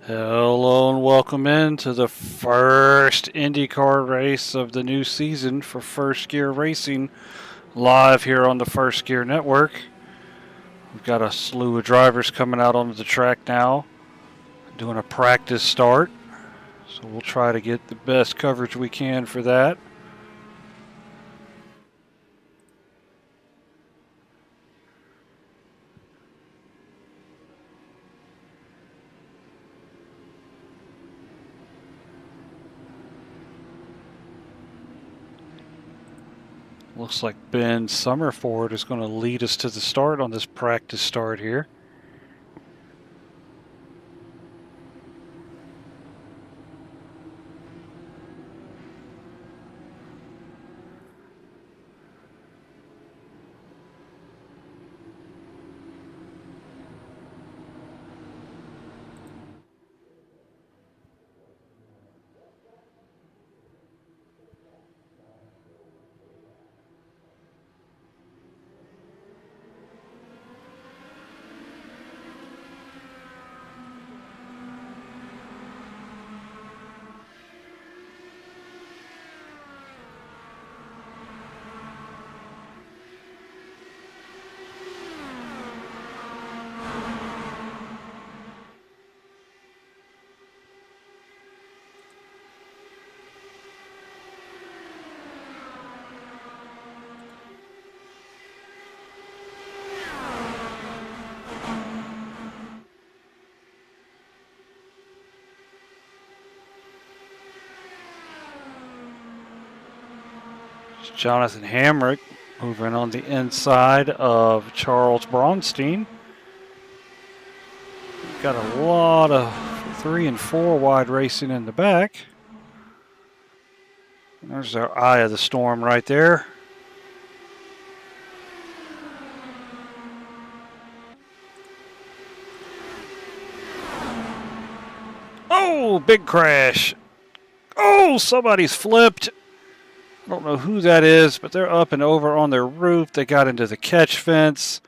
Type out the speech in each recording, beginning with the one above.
Hello and welcome in to the first IndyCar race of the new season for First Gear Racing, live here on the First Gear Network. We've got a slew of drivers coming out onto the track now, doing a practice start. So we'll try to get the best coverage we can for that. Looks like Ben Summerford is going to lead us to the start on this practice start here. Jonathan Hamrick moving on the inside of Charles Braunstein. Got a lot of 3 and 4 wide racing in the back. There's our eye of the storm right there. Oh, big crash. Oh, somebody's flipped. I don't know who that is, but they're up and over on their roof. They got into the catch fence.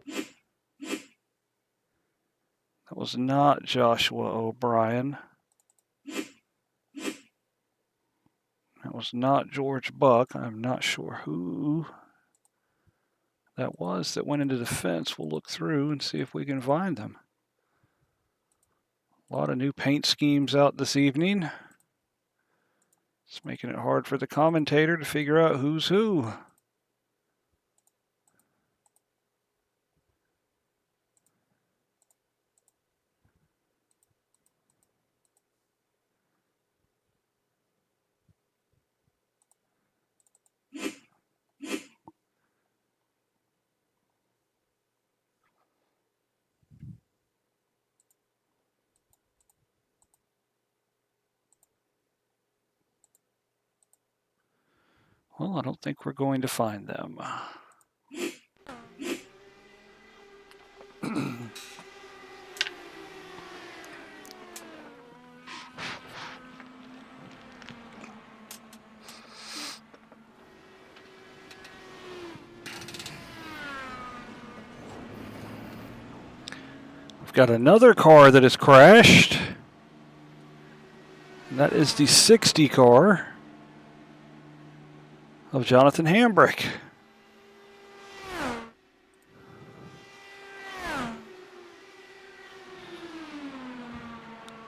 That was not Joshua O'Brien. That was not George Buck. I'm not sure who that was that went into the fence. We'll look through and see if we can find them. A lot of new paint schemes out this evening. It's making it hard for the commentator to figure out who's who. Well, I don't think we're going to find them. We've got another car that has crashed. And that is the 60 car of Jonathan Hamrick.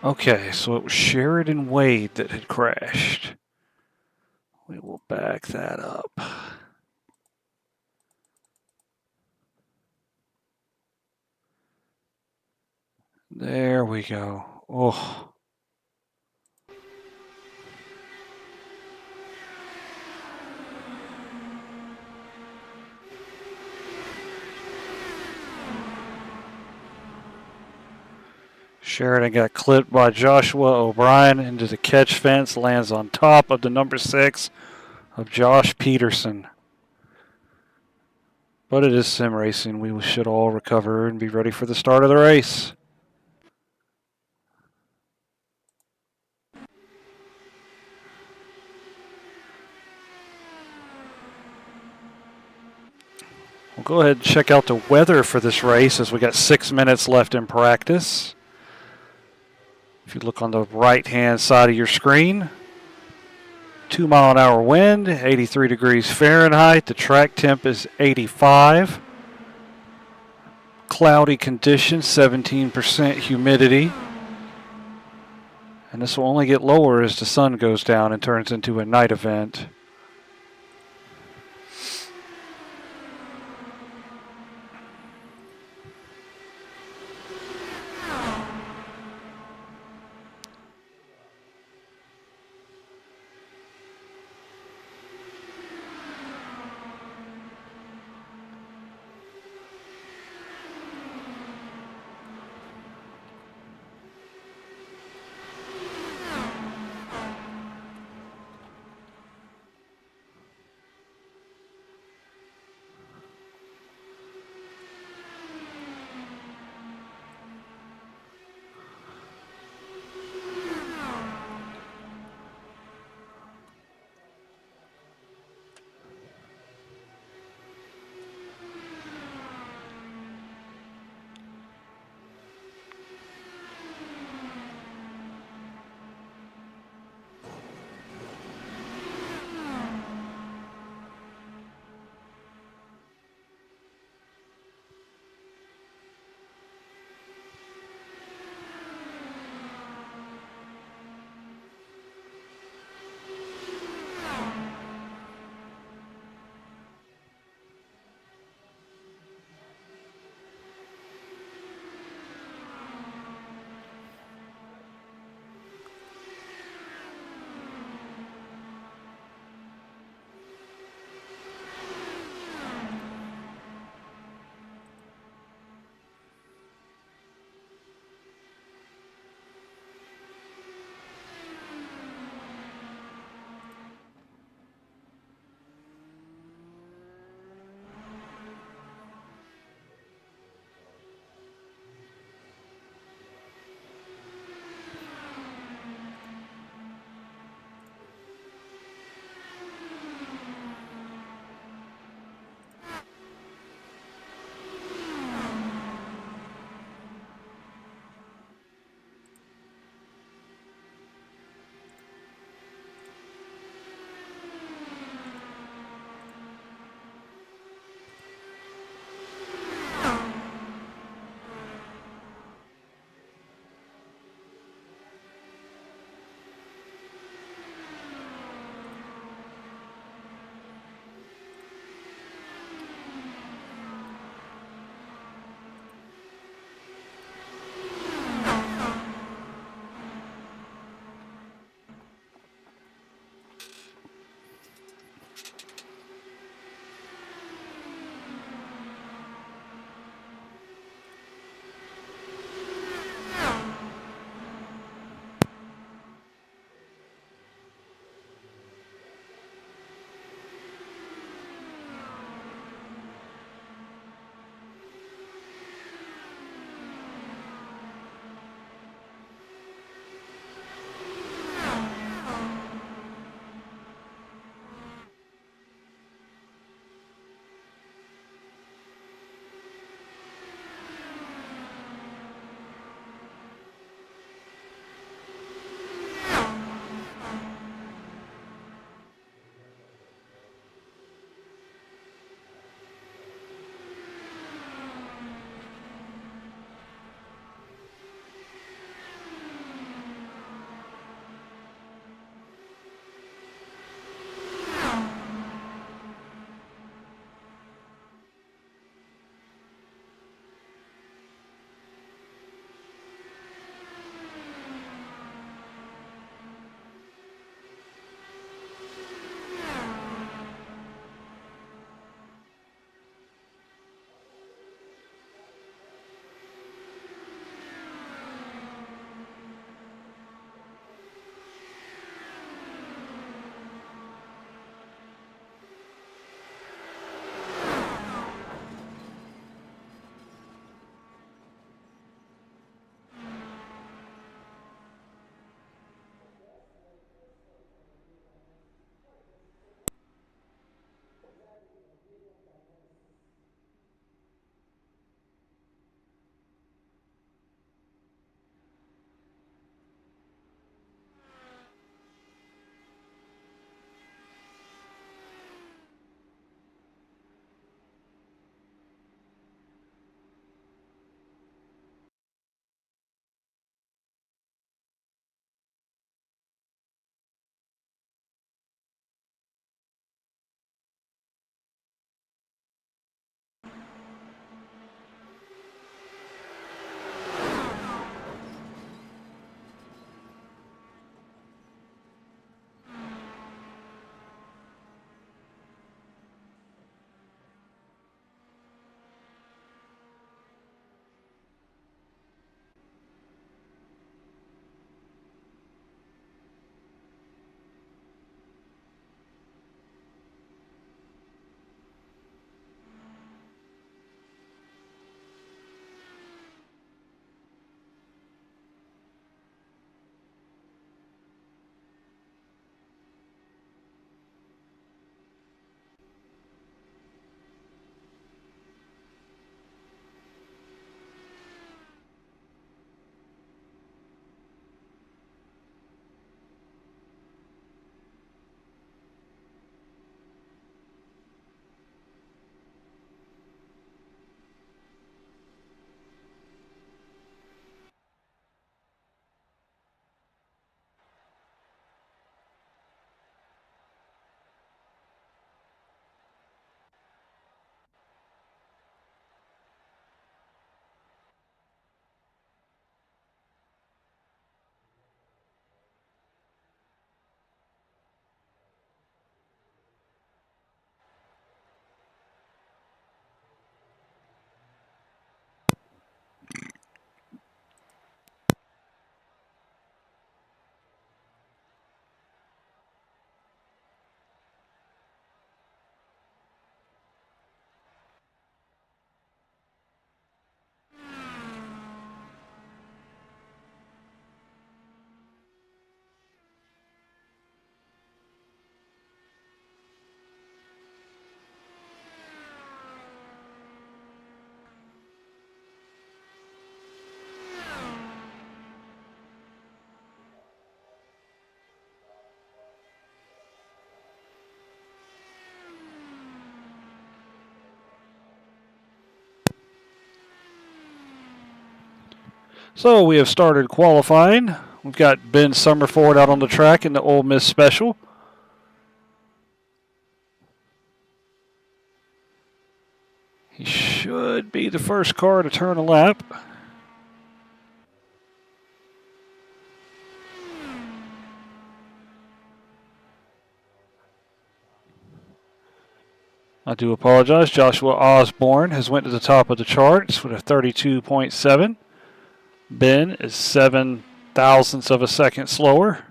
Okay, so it was Sheridan Wade that had crashed. We will back that up. There we go. Oh. Sheridan got clipped by Joshua O'Brien into the catch fence, lands on top of the number 6 of Josh Peterson. But it is sim racing. We should all recover and be ready for the start of the race. We'll go ahead and check out the weather for this race as we got 6 minutes left in practice. If you look on the right-hand side of your screen, 2-mile-an-hour wind, 83 degrees Fahrenheit. The track temp is 85. Cloudy conditions, 17% humidity. And this will only get lower as the sun goes down and turns into a night event. So we have started qualifying. We've got Ben Summerford out on the track in the Ole Miss Special. He should be the first car to turn a lap. I do apologize. Joshua Osborne has went to the top of the charts with a 32.7. Ben is 7 thousandths of a second slower.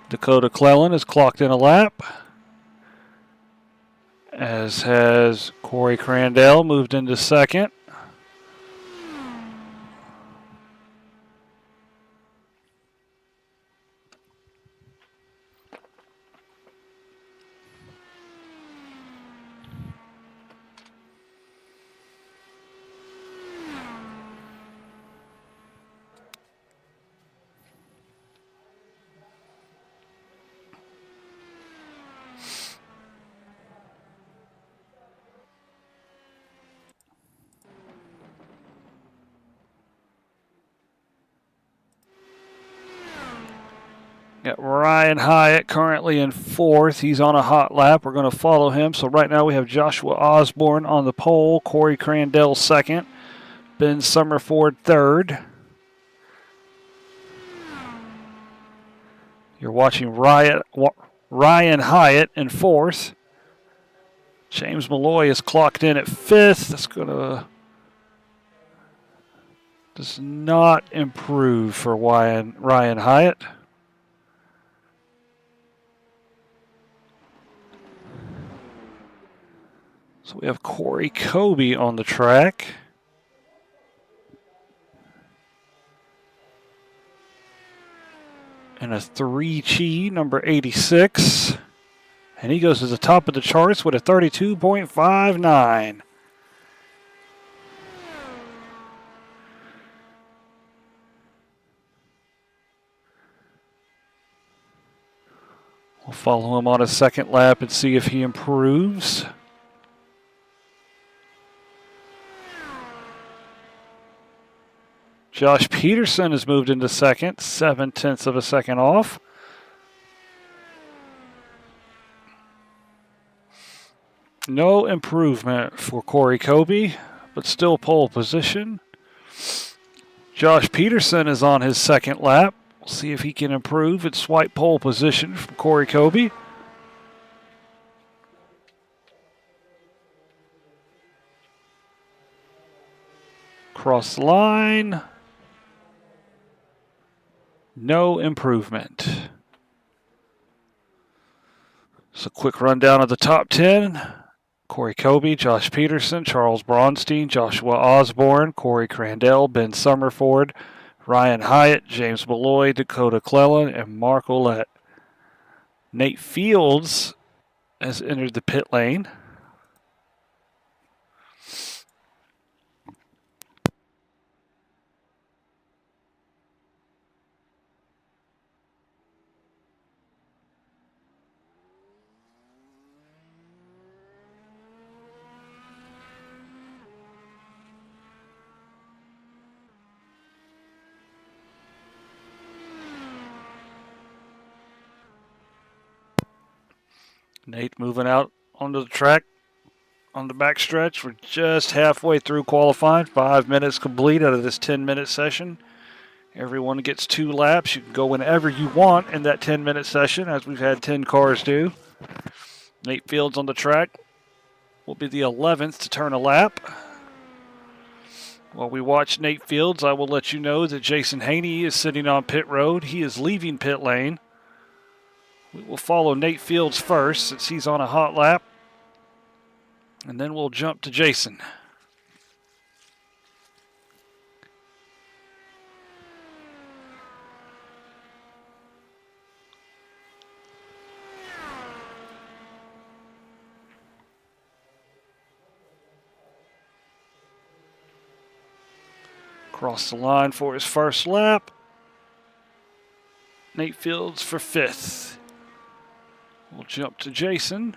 Dakota Clellan has clocked in a lap, as has Corey Crandell moved into second. Got Ryan Hyatt currently in fourth. He's on a hot lap. We're going to follow him. So right now we have Joshua Osborne on the pole, Corey Crandell second, Ben Summerford third. You're watching Ryan Hyatt in fourth. James Malloy is clocked in at fifth. That's going to does not improve for Ryan Hyatt. So we have Corey Kobe on the track. And a 3Chi, number 86. And he goes to the top of the charts with a 32.59. We'll follow him on a second lap and see if he improves. Josh Peterson has moved into second, 7/10 of a second off. No improvement for Corey Kobe, but still pole position. Josh Peterson is on his second lap. We'll see if he can improve. It's swipe pole position from Corey Kobe. Cross the line. No improvement. So quick rundown of the top 10. Corey Kobe, Josh Peterson, Charles Braunstein, Joshua Osborne, Corey Crandell, Ben Summerford, Ryan Hyatt, James Malloy, Dakota Clellan, and Mark Ouellette. Nate Fields has entered the pit lane. Nate moving out onto the track on the back stretch. We're just halfway through qualifying. 5 minutes complete out of this 10-minute session. Everyone gets 2 laps. You can go whenever you want in that 10-minute session, as we've had 10 cars do. Nate Fields on the track will be the 11th to turn a lap. While we watch Nate Fields, I will let you know that Jason Haney is sitting on pit road. He is leaving pit lane. We will follow Nate Fields first since he's on a hot lap. And then we'll jump to Jason. Cross the line for his first lap. Nate Fields for 5th. We'll jump to Jason.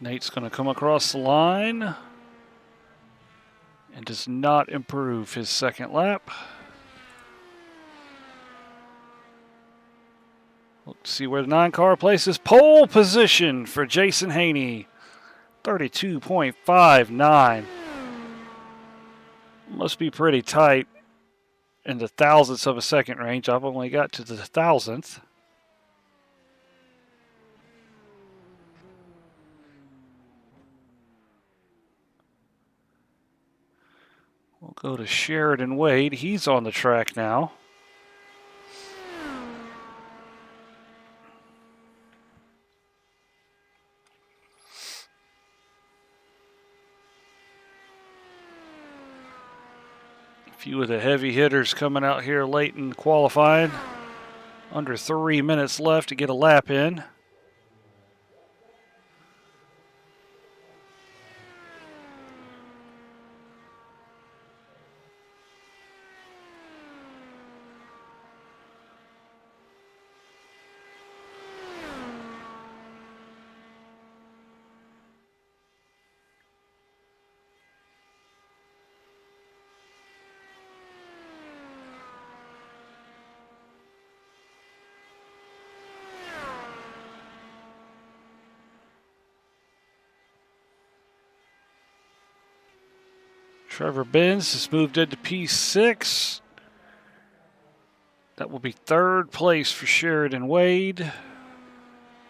Nate's going to come across the line and does not improve his second lap. Let's see where the 9 car places. Pole position for Jason Haney. 32.59. Must be pretty tight in the thousandths of a second range. I've only got to the thousandth. We'll go to Sheridan Wade. He's on the track now. A few of the heavy hitters coming out here late in qualifying. Under 3 minutes left to get a lap in. Trevor Benz has moved into P6. That will be third place for Sheridan Wade.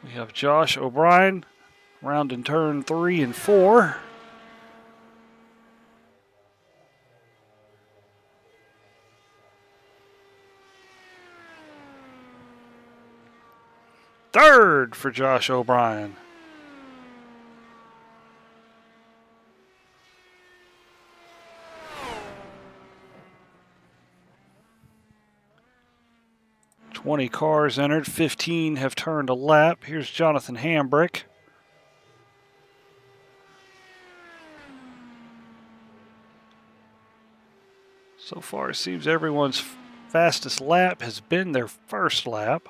We have Josh O'Brien rounding turn 3 and 4. Third for Josh O'Brien. "20 cars entered, 15 have turned a lap." Here's Jonathan Hambrick. So far, it seems everyone's fastest lap has been their first lap.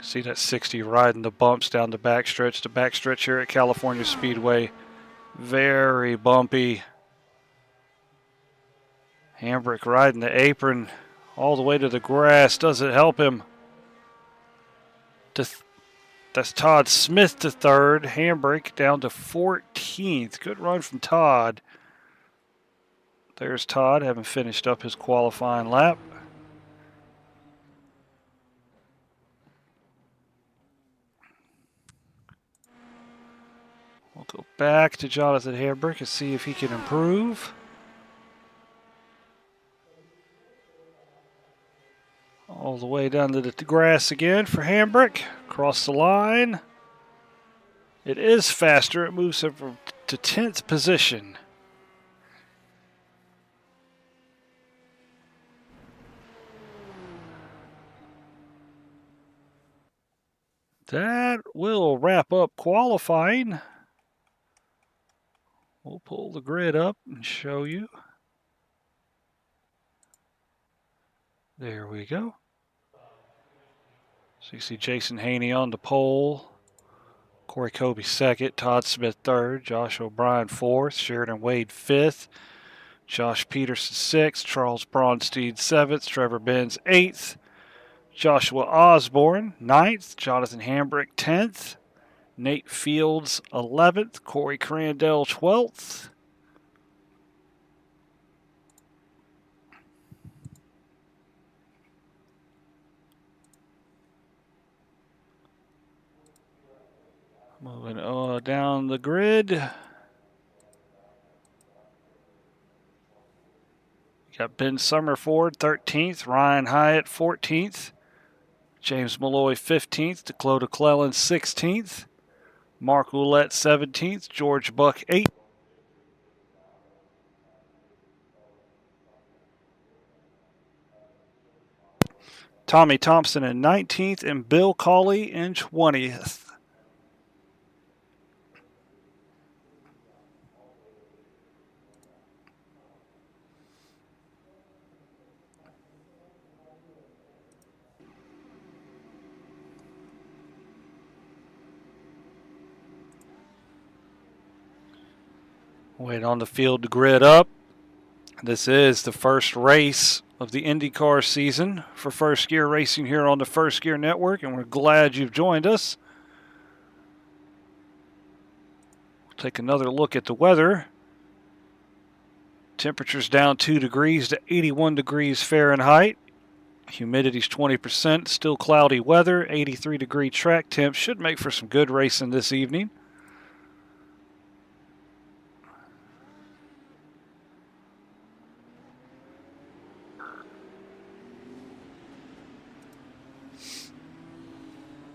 See that 60 riding the bumps down the backstretch. The backstretch here at California Speedway, very bumpy. Hambrick riding the apron all the way to the grass. Doesn't help him. That's Todd Smith to third. Hambrick down to 14th. Good run from Todd. There's Todd, having finished up his qualifying lap. We'll go back to Jonathan Hambrick and see if he can improve. All the way down to the grass again for Hambrick. Across the line. It is faster. It moves him to 10th position. That will wrap up qualifying. We'll pull the grid up and show you. There we go. So you see Jason Haney on the pole. Corey Kobe second. Todd Smith third. Josh O'Brien fourth. Sheridan Wade fifth. Josh Peterson sixth. Charles Braunstein seventh. Trevor Benz eighth. Joshua Osborne ninth. Jonathan Hambrick 10th. Nate Fields 11th. Corey Crandell 12th. Moving down the grid. You got Ben Summerford 13th. Ryan Hyatt 14th. James Malloy 15th. Dakota Clellan 16th. Mark Ouellette 17th. George Buck 8th. Tommy Thompson in 19th and Bill Cawley in 20th. Wait on the field to grid up. This is the first race of the IndyCar season for First Gear Racing here on the First Gear Network, and we're glad you've joined us. We'll take another look at the weather. Temperatures down 2 degrees to 81 degrees Fahrenheit. Humidity's 20%, still cloudy weather, 83-degree track temp. Should make for some good racing this evening.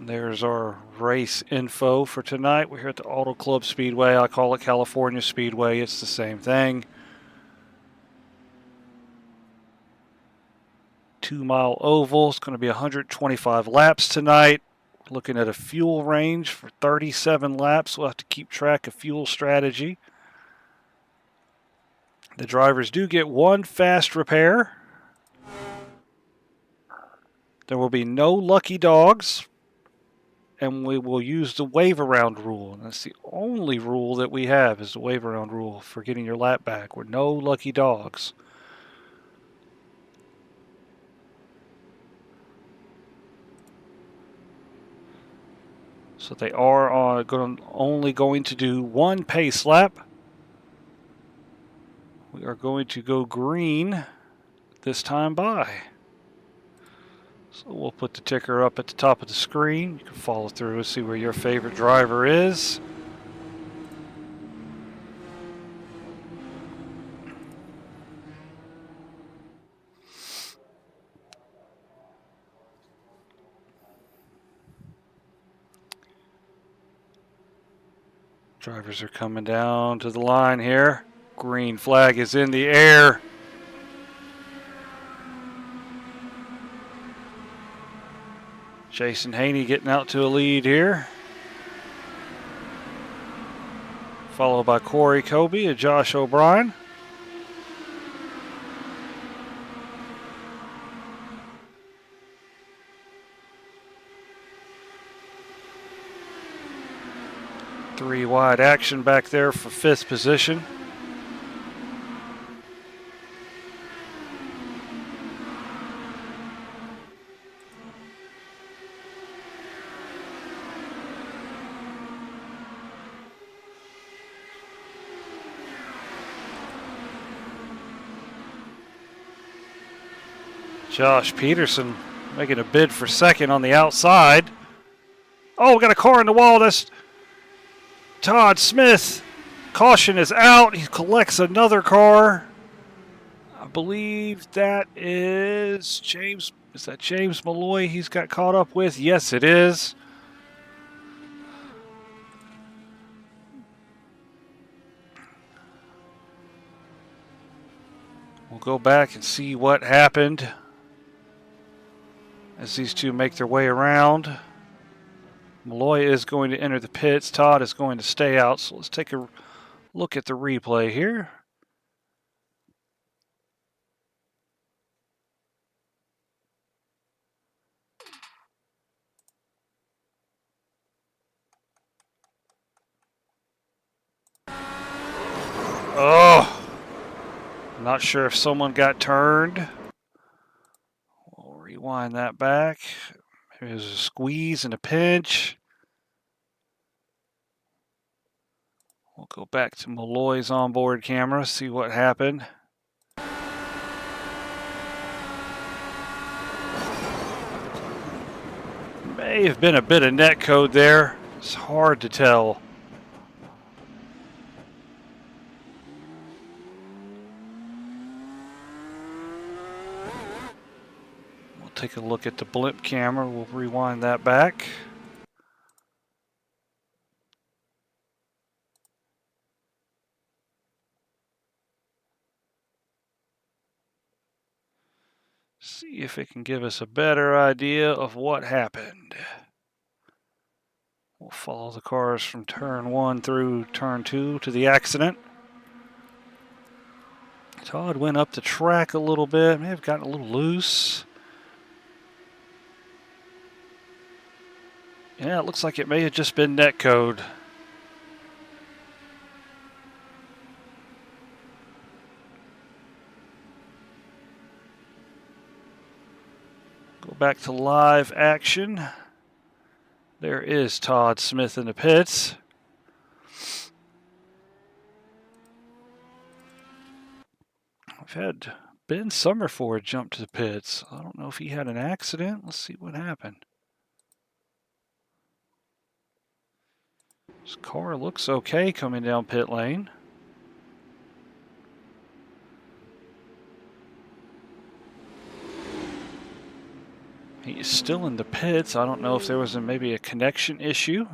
There's our race info for tonight. We're here at the Auto Club Speedway. I call it California Speedway. It's the same thing. 2-mile oval. It's going to be 125 laps tonight. Looking at a fuel range for 37 laps. We'll have to keep track of fuel strategy. The drivers do get one fast repair. There will be no lucky dogs. And we will use the wave around rule. And that's the only rule that we have is the wave around rule for getting your lap back. We're no lucky dogs. So they are only going to do one pace lap. We are going to go green this time by. So we'll put the ticker up at the top of the screen. You can follow through and see where your favorite driver is. Drivers are coming down to the line here. Green flag is in the air. Jason Haney getting out to a lead here. Followed by Corey Kobe and Josh O'Brien. Three wide action back there for 5th position. Josh Peterson making a bid for 2nd on the outside. Oh, we got a car in the wall. That's Todd Smith. Caution is out. He collects another car. I believe that is James. Is that James Malloy he's got caught up with? Yes, it is. We'll go back and see what happened as these two make their way around. Malloy is going to enter the pits. Todd is going to stay out. So let's take a look at the replay here. Oh, not sure if someone got turned. We'll rewind that back. Maybe it was a squeeze and a pinch. We'll go back to Malloy's onboard camera, see what happened. May have been a bit of net code there. It's hard to tell. We'll take a look at the blimp camera. We'll rewind that back. See if it can give us a better idea of what happened. We'll follow the cars from turn 1 through turn 2 to the accident. Todd went up the track a little bit, may have gotten a little loose. Yeah, it looks like it may have just been net code. Go back to live action. There is Todd Smith in the pits. We've had Ben Summerford jump to the pits. I don't know if he had an accident. Let's see what happened. His car looks okay coming down pit lane. He is still in the pits. I don't know if there was maybe a connection issue.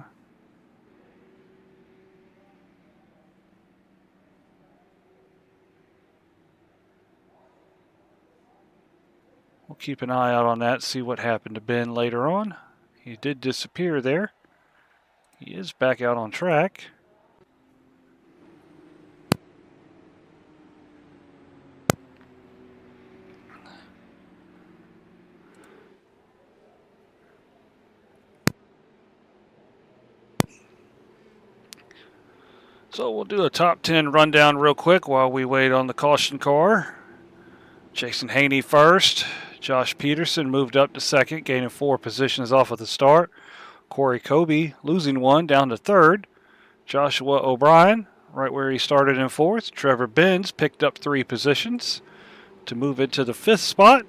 We'll keep an eye out on that, see what happened to Ben later on. He did disappear there. He is back out on track. So we'll do a top 10 rundown real quick while we wait on the caution car. Jason Haney first. Josh Peterson moved up to second, gaining 4 positions off of the start. Corey Kobe losing 1 down to third. Joshua O'Brien right where he started in 4th. Trevor Benz picked up 3 positions to move into the 5th spot.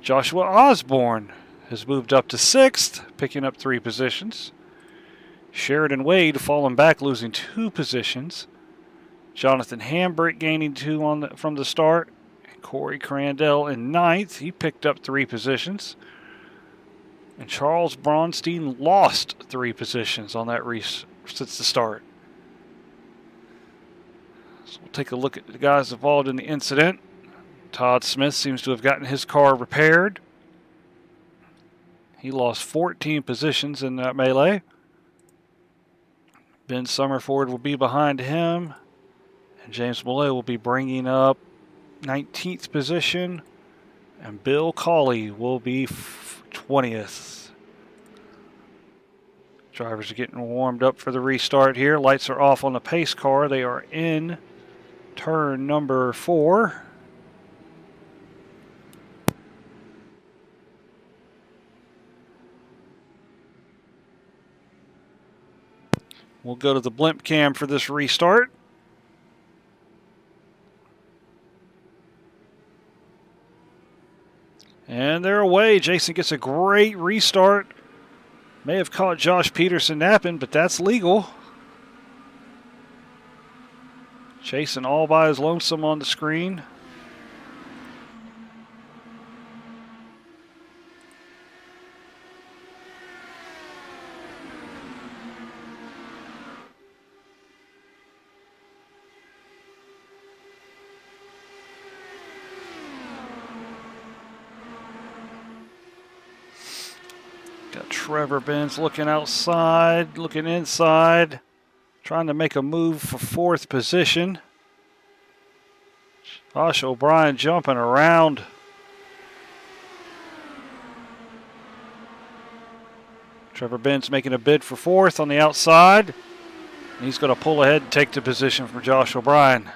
Joshua Osborne has moved up to 6th, picking up 3 positions. Sheridan Wade falling back, losing 2 positions. Jonathan Hambrick gaining 2 from the start. And Corey Crandell in 9th. He picked up 3 positions. And Charles Braunstein lost 3 positions on that race since the start. So we'll take a look at the guys involved in the incident. Todd Smith seems to have gotten his car repaired. He lost 14 positions in that melee. Ben Summerford will be behind him. And James Millay will be bringing up 19th position. And Bill Cawley will be 20th. Drivers are getting warmed up for the restart here. Lights are off on the pace car. They are in turn number 4. We'll go to the blimp cam for this restart. And they're away. Jason gets a great restart. May have caught Josh Peterson napping, but that's legal. Jason all by his lonesome on the screen. Got Trevor Benz looking outside, looking inside, trying to make a move for 4th position. Josh O'Brien jumping around. Trevor Benz making a bid for 4th on the outside. He's going to pull ahead and take the position from Josh O'Brien.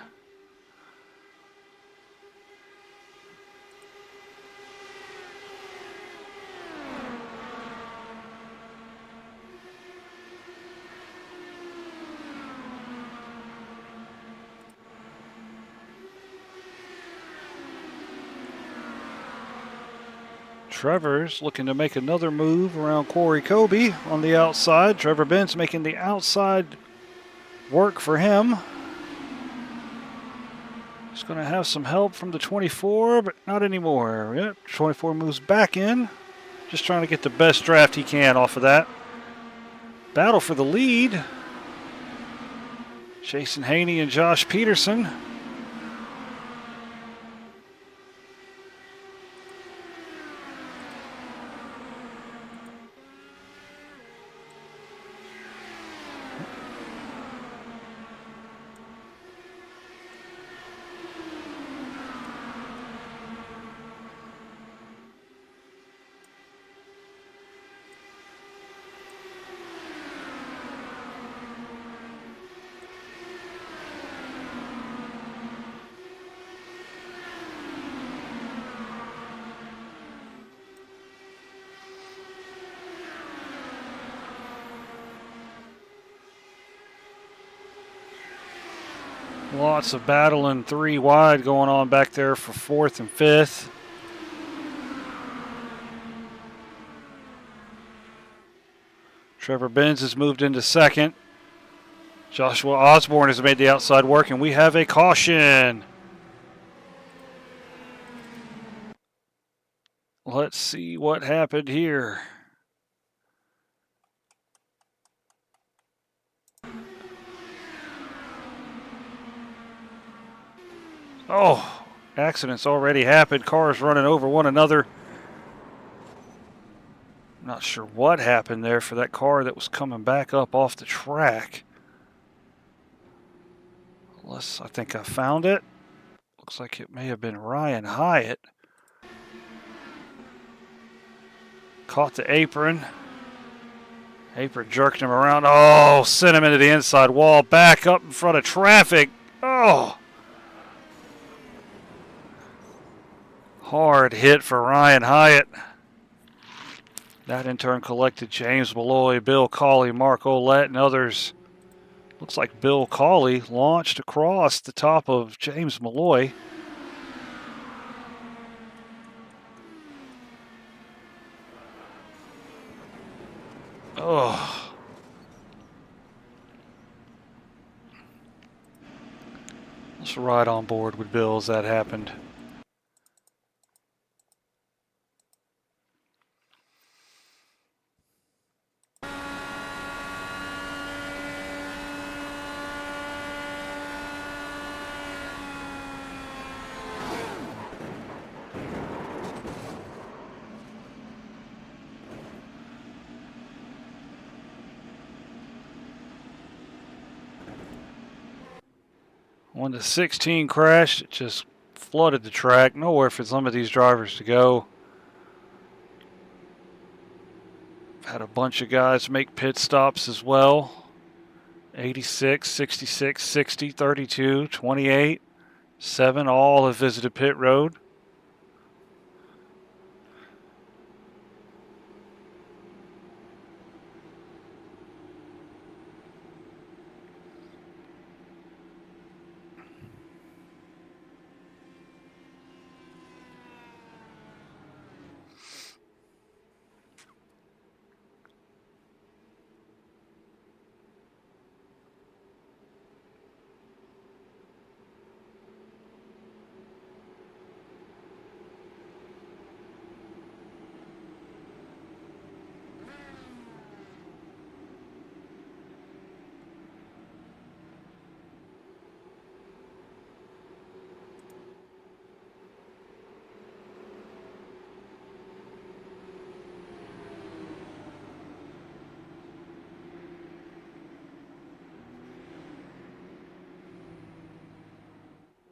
Trevor's looking to make another move around Corey Kobe on the outside. Trevor Benz making the outside work for him. He's going to have some help from the 24, but not anymore. Yep, 24 moves back in. Just trying to get the best draft he can off of that. Battle for the lead. Jason Haney and Josh Peterson. Lots of battling 3 wide going on back there for 4th and 5th. Trevor Benz has moved into 2nd. Joshua Osborne has made the outside work, and we have a caution. Let's see what happened here. Oh, accidents already happened. Cars running over one another. Not sure what happened there for that car that was coming back up off the track. Unless I think I found it. Looks like it may have been Ryan Hyatt. Caught the apron. Apron jerked him around. Oh, sent him into the inside wall. Back up in front of traffic. Oh. Hard hit for Ryan Hyatt. That in turn collected James Malloy, Bill Cawley, Mark Olette, and others. Looks like Bill Cawley launched across the top of James Malloy. Oh. Let's ride on board with Bill as that happened. When the 16 crashed, it just flooded the track. Nowhere for some of these drivers to go. Had a bunch of guys make pit stops as well. 86, 66, 60, 32, 28, 7 all have visited pit road.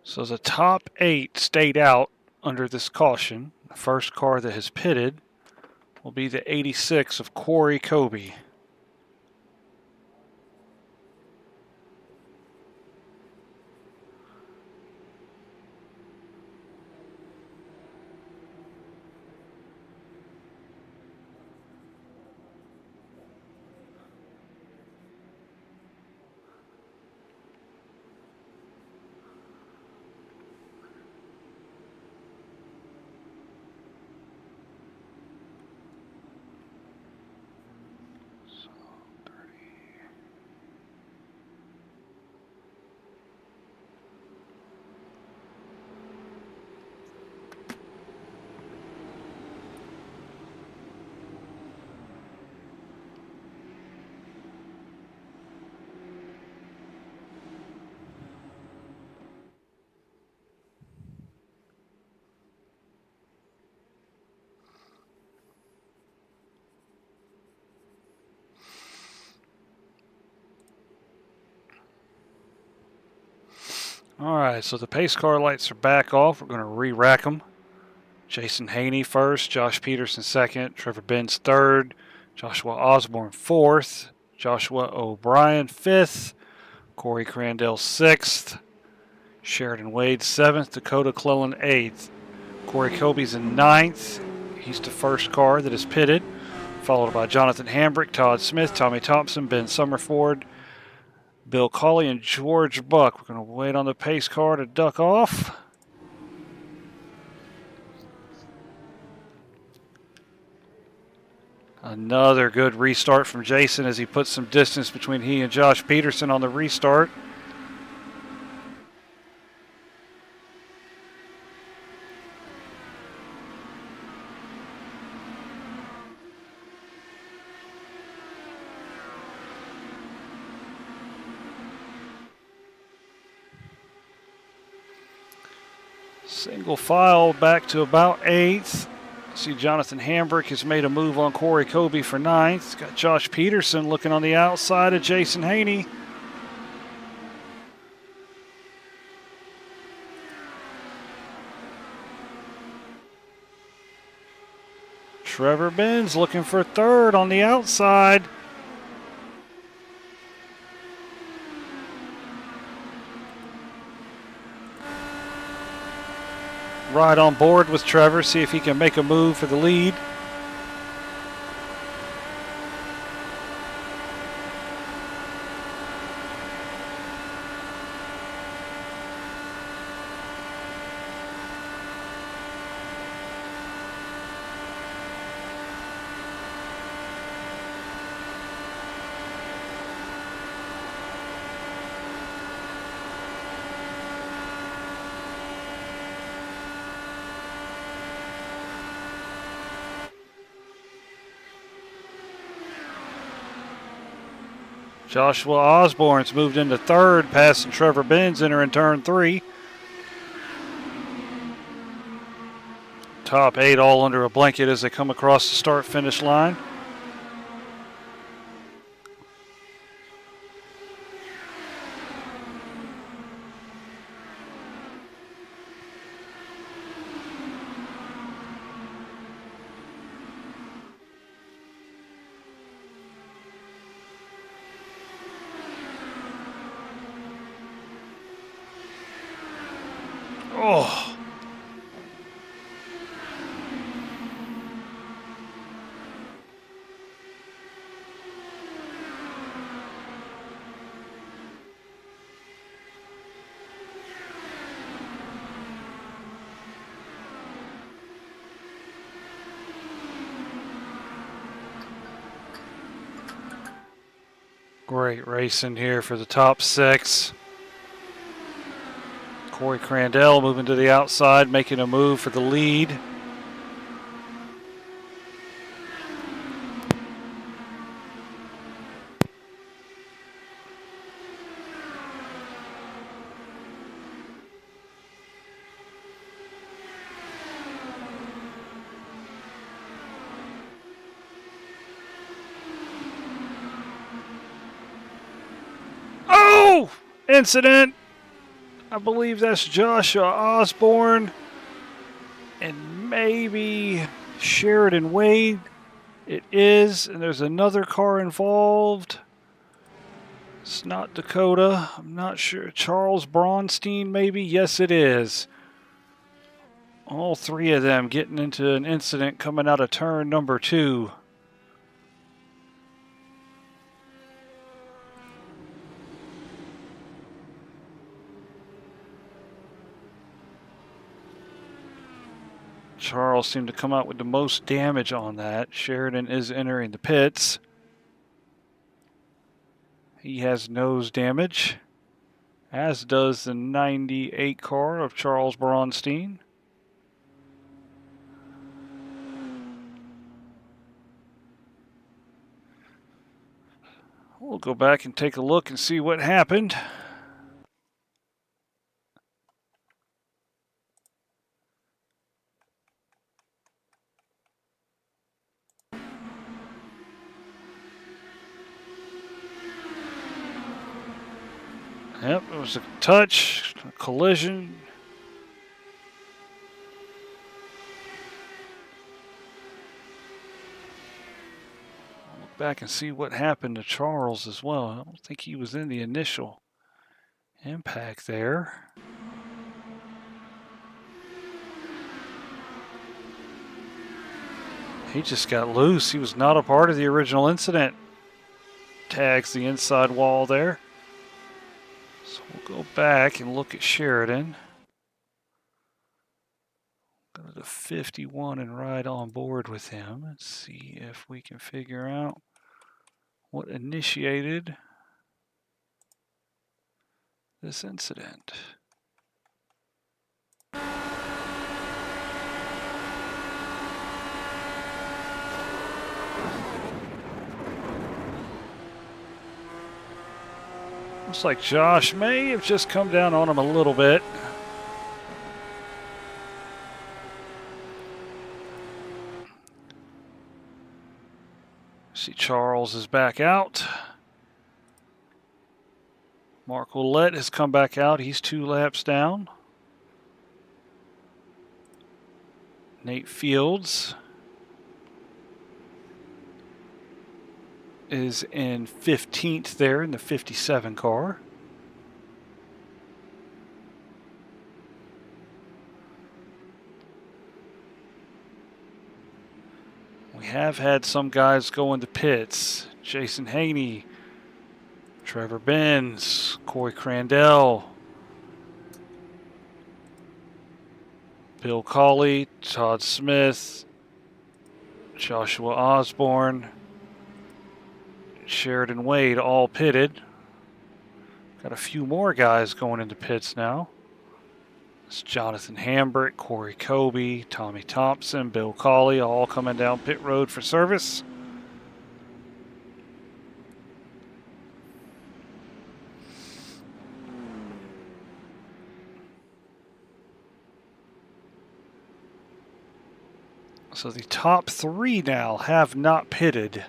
So the top 8 stayed out under this caution. The first car that has pitted will be the 86 of Corey Kobe. All right, so the pace car lights are back off. We're going to re-rack them. Jason Haney first, Josh Peterson second, Trevor Benz third, Joshua Osborne fourth, Joshua O'Brien fifth, Corey Crandell sixth, Sheridan Wade seventh, Dakota Clellan eighth, Corey Kobe's in ninth. He's the first car that is pitted, followed by Jonathan Hambrick, Todd Smith, Tommy Thompson, Ben Summerford, Bill Cawley and George Buck. We're going to wait on the pace car to duck off. Another good restart from Jason as he puts some distance between he and Josh Peterson on the restart. Single file back to about 8th. See Jonathan Hambrick has made a move on Corey Kobe for 9th. Got Josh Peterson looking on the outside of Jason Haney. Trevor Benz looking for 3rd on the outside. Right on board with Trevor, see if he can make a move for the lead. Joshua Osborne's moved into 3rd, passing Trevor Benz, entering turn 3. Top 8 all under a blanket as they come across the start-finish line. Oh. Great racing here for the top 6. Corey Crandell moving to the outside, making a move for the lead. Oh! Incident! I believe that's Joshua Osborne and maybe Sheridan Wade. It is, and there's another car involved. It's not Dakota. I'm not sure. Charles Braunstein, maybe? Yes, it is. All 3 of them getting into an incident coming out of turn number 2. Charles seemed to come out with the most damage on that. Sheridan is entering the pits. He has nose damage, as does the 98 car of Charles Braunstein. We'll go back and take a look and see what happened. Yep, it was a touch, a collision. I'll look back and see what happened to Charles as well. I don't think he was in the initial impact there. He just got loose. He was not a part of the original incident. Tags the inside wall there. So we'll go back and look at Sheridan. Go to the 51 and ride on board with him and see if we can figure out what initiated this incident. Looks like Josh may have just come down on him a little bit. See, Charles is back out. Mark Ouellette has come back out. He's 2 laps down. Nate Fields is in 15th there in the 57 car. We have had some guys go into pits. Jason Haney, Trevor Benz, Corey Crandell, Bill Cawley, Todd Smith, Joshua Osborne, Sheridan Wade all pitted. Got a few more guys going into pits now. It's Jonathan Hambrick, Corey Kobe, Tommy Thompson, Bill Cawley, all coming down pit road for service. So the top 3 now have not pitted.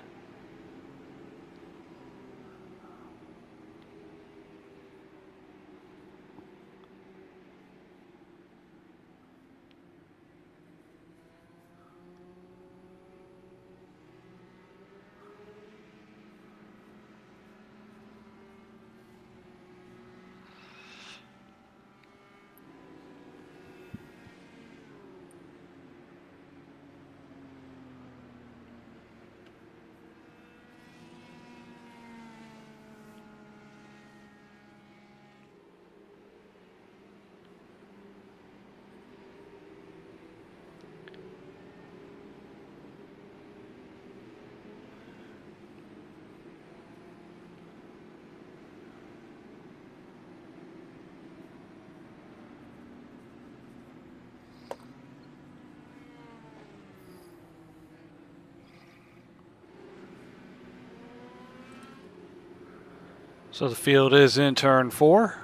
So the field is in turn 4.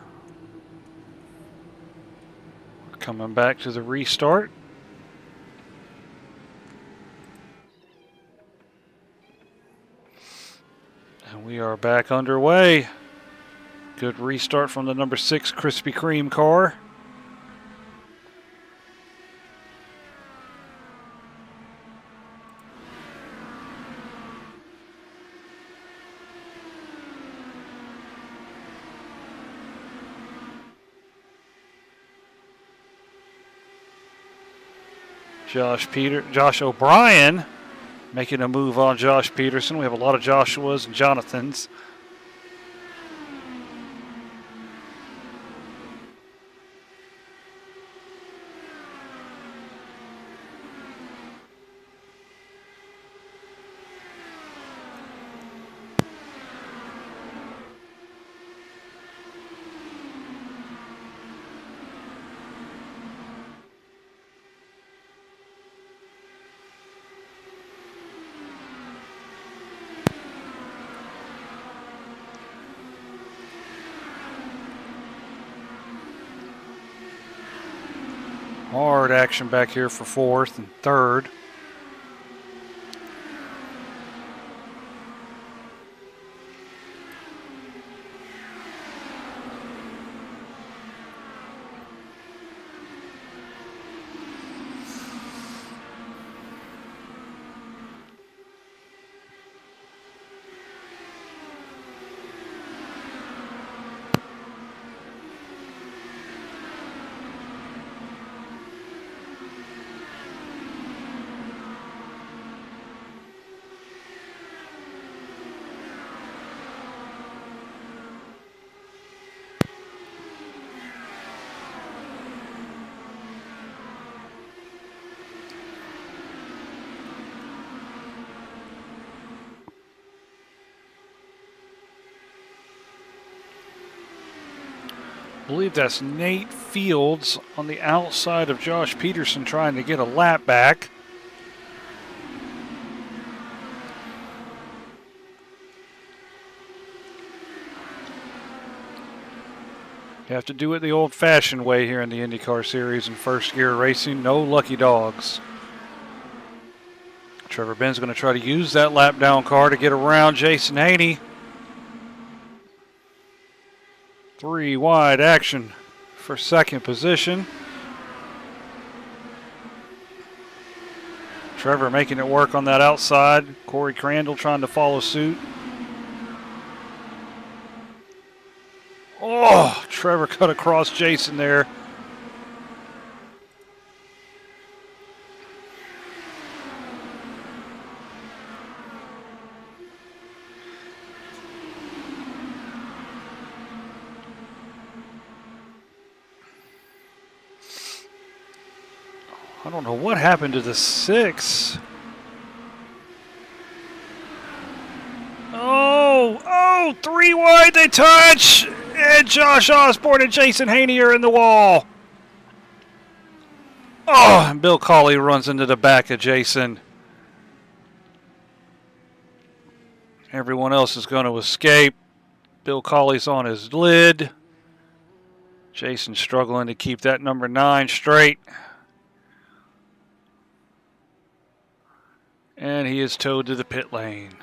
We're coming back to the restart. And we are back underway. Good restart from the number 6 Krispy Kreme car. Josh O'Brien making a move on Josh Peterson. We have a lot of Joshuas and Jonathans. Hard action back here for 4th and 3rd. I believe that's Nate Fields on the outside of Josh Peterson trying to get a lap back. You have to do it the old-fashioned way here in the IndyCar Series in first gear racing. No lucky dogs. Trevor Ben's going to try to use that lap down car to get around Jason Haney. 3 wide action for second position. Trevor making it work on that outside. Corey Crandall trying to follow suit. Oh, Trevor cut across Jason there. I don't know what happened to the 6. Oh, 3 wide, they touch! And Josh Osborne and Jason Haney are in the wall. Oh, and Bill Cawley runs into the back of Jason. Everyone else is going to escape. Bill Cawley's on his lid. Jason struggling to keep that number 9 straight. And he is towed to the pit lane.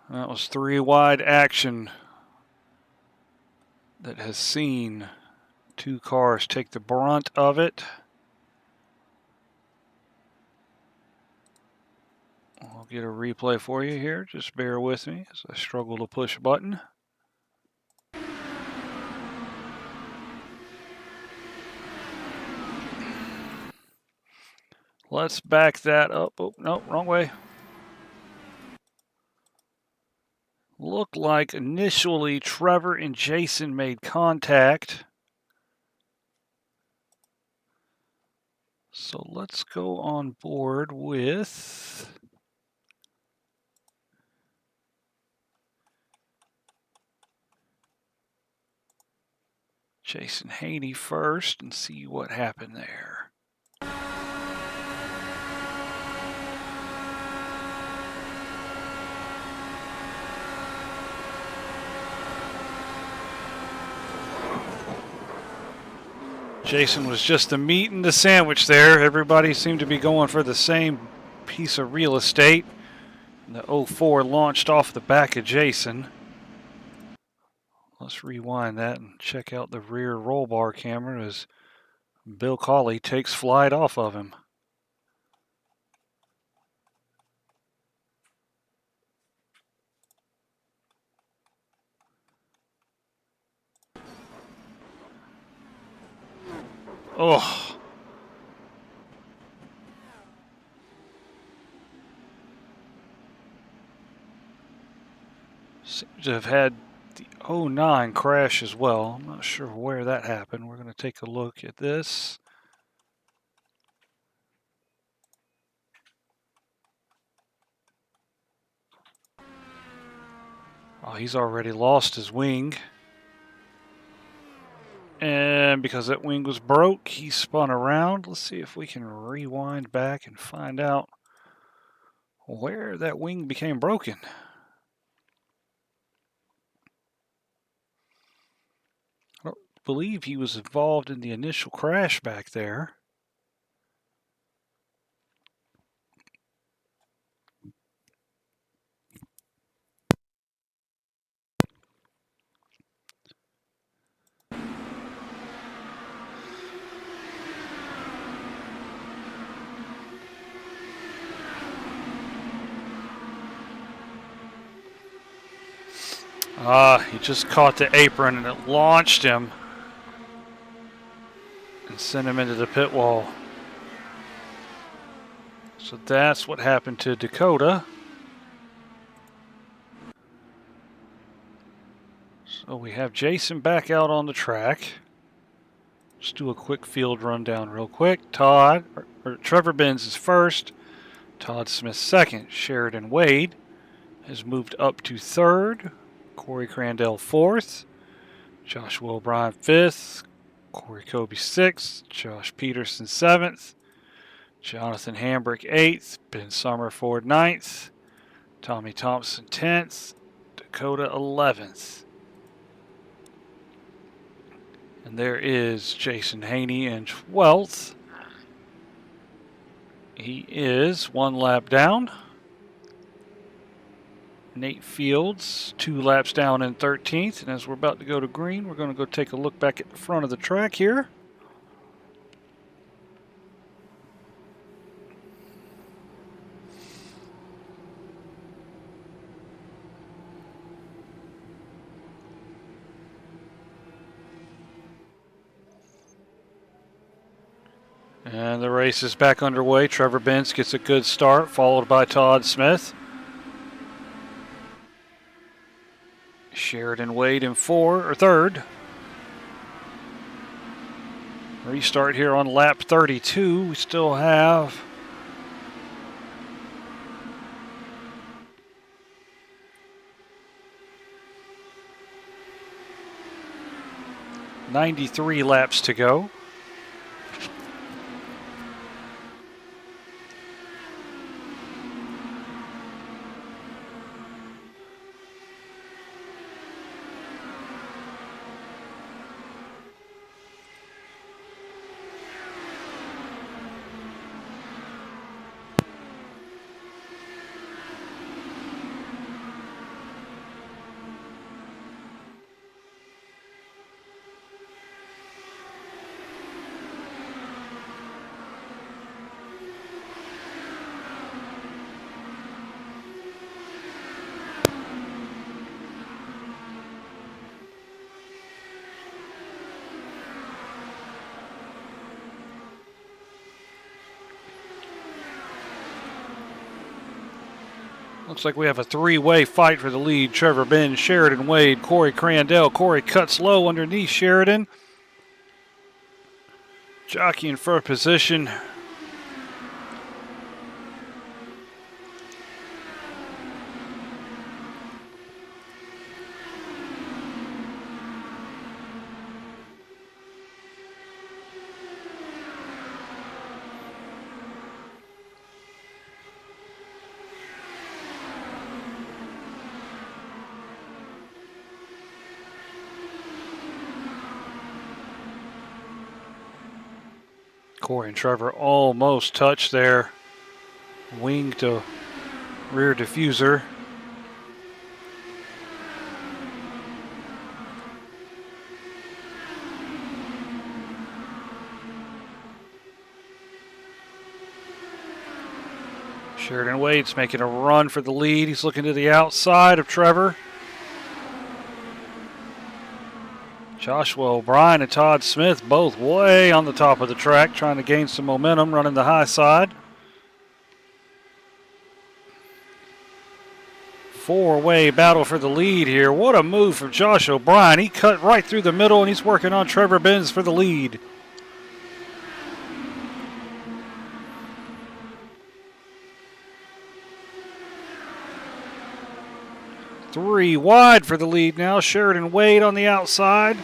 That was 3 wide action that has seen 2 cars take the brunt of it. I'll get a replay for you here. Just bear with me as I struggle to push a button. Let's back that up. Oh, no, wrong way. Looked like initially Trevor and Jason made contact. So let's go on board with Jason Haney first and see what happened there. Jason was just the meat and the sandwich there. Everybody seemed to be going for the same piece of real estate. The 04 launched off the back of Jason. Let's rewind that and check out the rear roll bar camera as Bill Cawley takes flight off of him. Oh. Seems to have had the 09 crash as well. I'm not sure where that happened. We're going to take a look at this. Oh, he's already lost his wing. And because that wing was broke, he spun around. Let's see if we can rewind back and find out where that wing became broken. I don't believe he was involved in the initial crash back there. He just caught the apron and it launched him and sent him into the pit wall. So that's what happened to Dakota. So we have Jason back out on the track. Just do a quick field rundown real quick. Trevor Benz is first. Todd Smith second. Sheridan Wade has moved up to third. Corey Crandell fourth. Joshua O'Brien fifth. Corey Kobe sixth. Josh Peterson seventh. Jonathan Hambrick eighth. Ben Summerford ninth. Tommy Thompson 10th. Dakota 11th. And there is Jason Haney in 12th. He is 1 lap down. Nate Fields 2 laps down in 13th. And as we're about to go to green, we're going to go take a look back at the front of the track here. And the race is back underway. Trevor Benz gets a good start, followed by Todd Smith. Sheridan Wade in third. Restart here on lap 32. We still have .93 laps to go. Looks like we have a three-way fight for the lead. Trevor Benz, Sheridan Wade, Corey Crandell. Corey cuts low underneath Sheridan. Jockeying for position. Corey and Trevor almost touched their wing to rear diffuser. Sheridan Wade's making a run for the lead. He's looking to the outside of Trevor. Joshua O'Brien and Todd Smith both way on the top of the track, trying to gain some momentum, running the high side. Four-way battle for the lead here. What a move from Josh O'Brien. He cut right through the middle, and he's working on Trevor Benz for the lead. Three wide for the lead now. Sheridan Wade on the outside.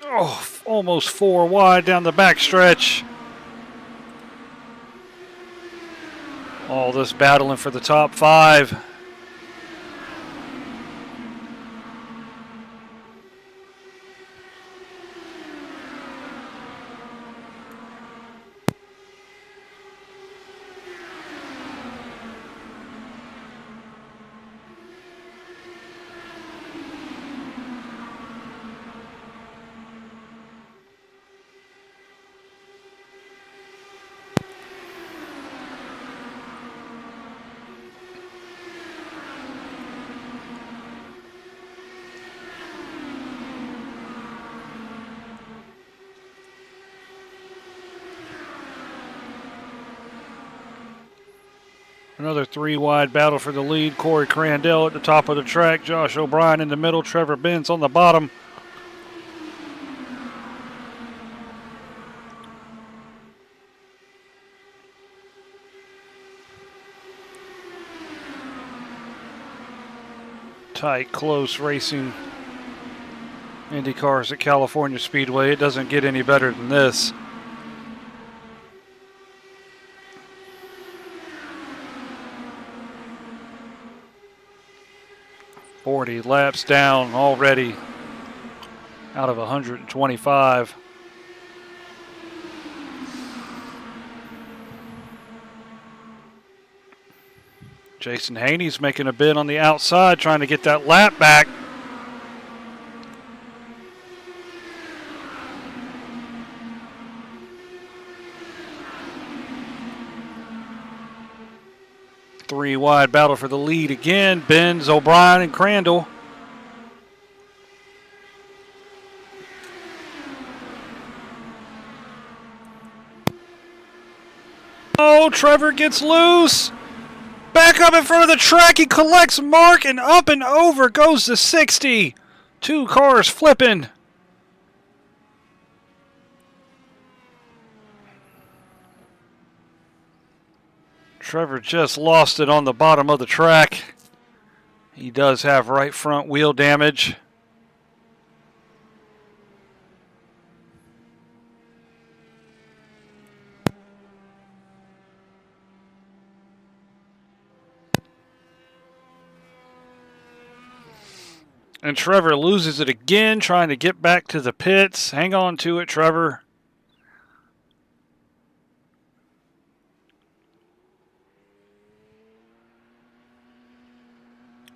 Oh, almost four wide down the backstretch. All this battling for the top five. Another three-wide battle for the lead. Corey Crandell at the top of the track. Josh O'Brien in the middle. Trevor Benz on the bottom. Tight, close racing. IndyCars at California Speedway. It doesn't get any better than this. .40 laps down already out of 125. Jason Haney's making a bid on the outside, trying to get that lap back. Three wide battle for the lead again. Benz, O'Brien, and Crandall. Oh, Trevor gets loose. Back up in front of the track. He collects Mark, and up and over goes the 60. Two cars flipping. Trevor just lost it on the bottom of the track. He does have right front wheel damage. And Trevor loses it again, trying to get back to the pits. Hang on to it, Trevor.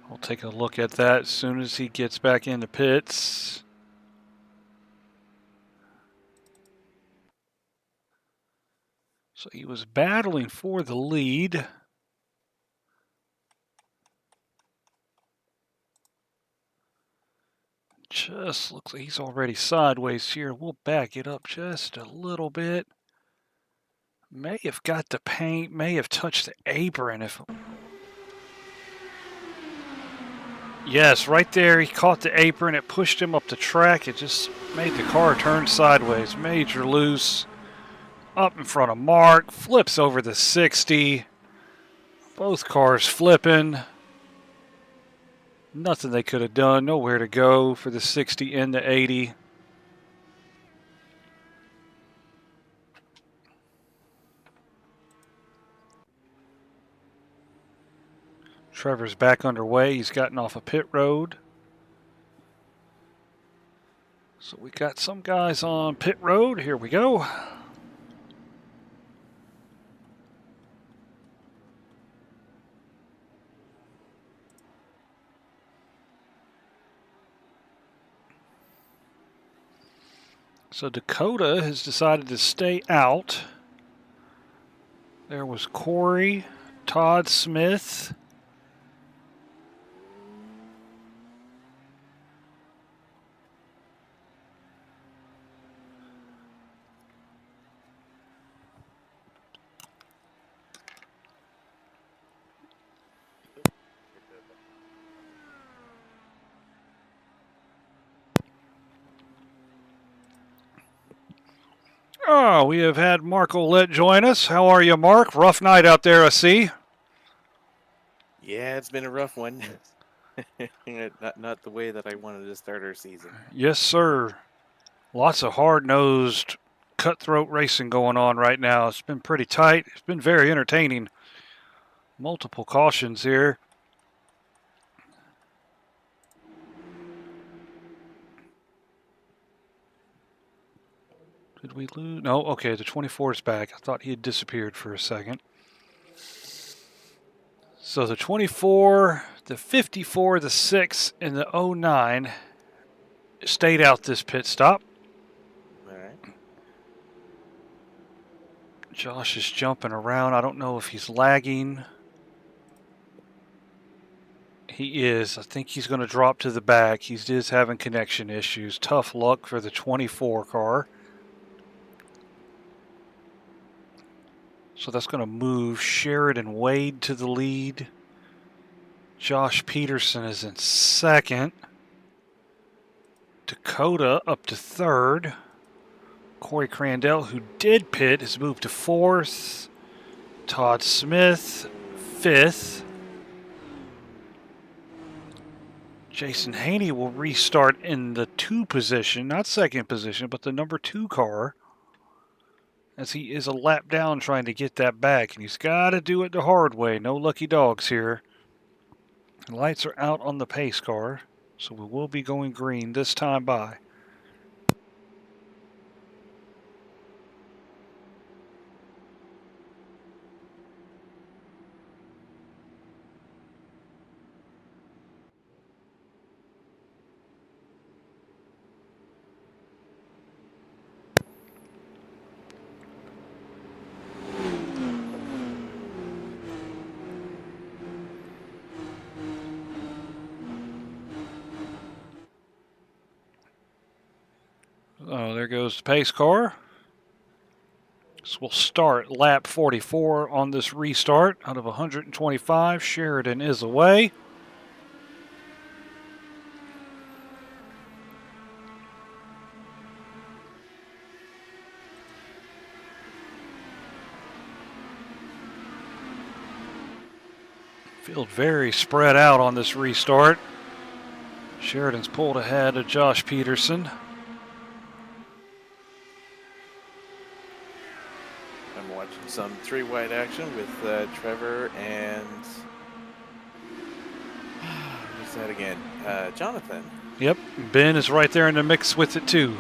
We'll take a look at that as soon as he gets back in the pits. So he was battling for the lead. Just looks like he's already sideways here. We'll back it up just a little bit. May have got the paint, may have touched the apron. Yes, right there, he caught the apron. It pushed him up the track. It just made the car turn sideways. Major loose. Up in front of Mark. Flips over the 60. Both cars flipping. Nothing they could have done. Nowhere to go for the 60 and the 80. Trevor's back underway. He's gotten off a pit road. So we got some guys on pit road. Here we go. So Dakota has decided to stay out. There was Corey, Todd Smith. Oh, we have had Mark Olette join us. How are you, Mark? Rough night out there, I see. Yeah, it's been a rough one. not the way that I wanted to start our season. Yes, sir. Lots of hard-nosed, cutthroat racing going on right now. It's been pretty tight. It's been very entertaining. Multiple cautions here. Did we lose? No, okay, the 24 is back. I thought he had disappeared for a second. So the 24, the 54, the 6, and the 09 stayed out this pit stop. All right. Josh is jumping around. I don't know if he's lagging. He is. I think he's going to drop to the back. He is having connection issues. Tough luck for the 24 car. So that's going to move Sheridan Wade to the lead. Josh Peterson is in second. Dakota up to third. Corey Crandell, who did pit, has moved to fourth. Todd Smith, fifth. Jason Haney will restart in the 2 position, not second position, but the number 2 car, as he is a lap down trying to get that back, and he's got to do it the hard way. No lucky dogs here. The lights are out on the pace car, so we will be going green this time by. Oh, there goes the pace car. So we'll start lap 44 on this restart. Out of 125, Sheridan is away. Field very spread out on this restart. Sheridan's pulled ahead of Josh Peterson. I'm watching some 3-wide action with Trevor and what's that again? Jonathan. Yep, Ben is right there in the mix with it too.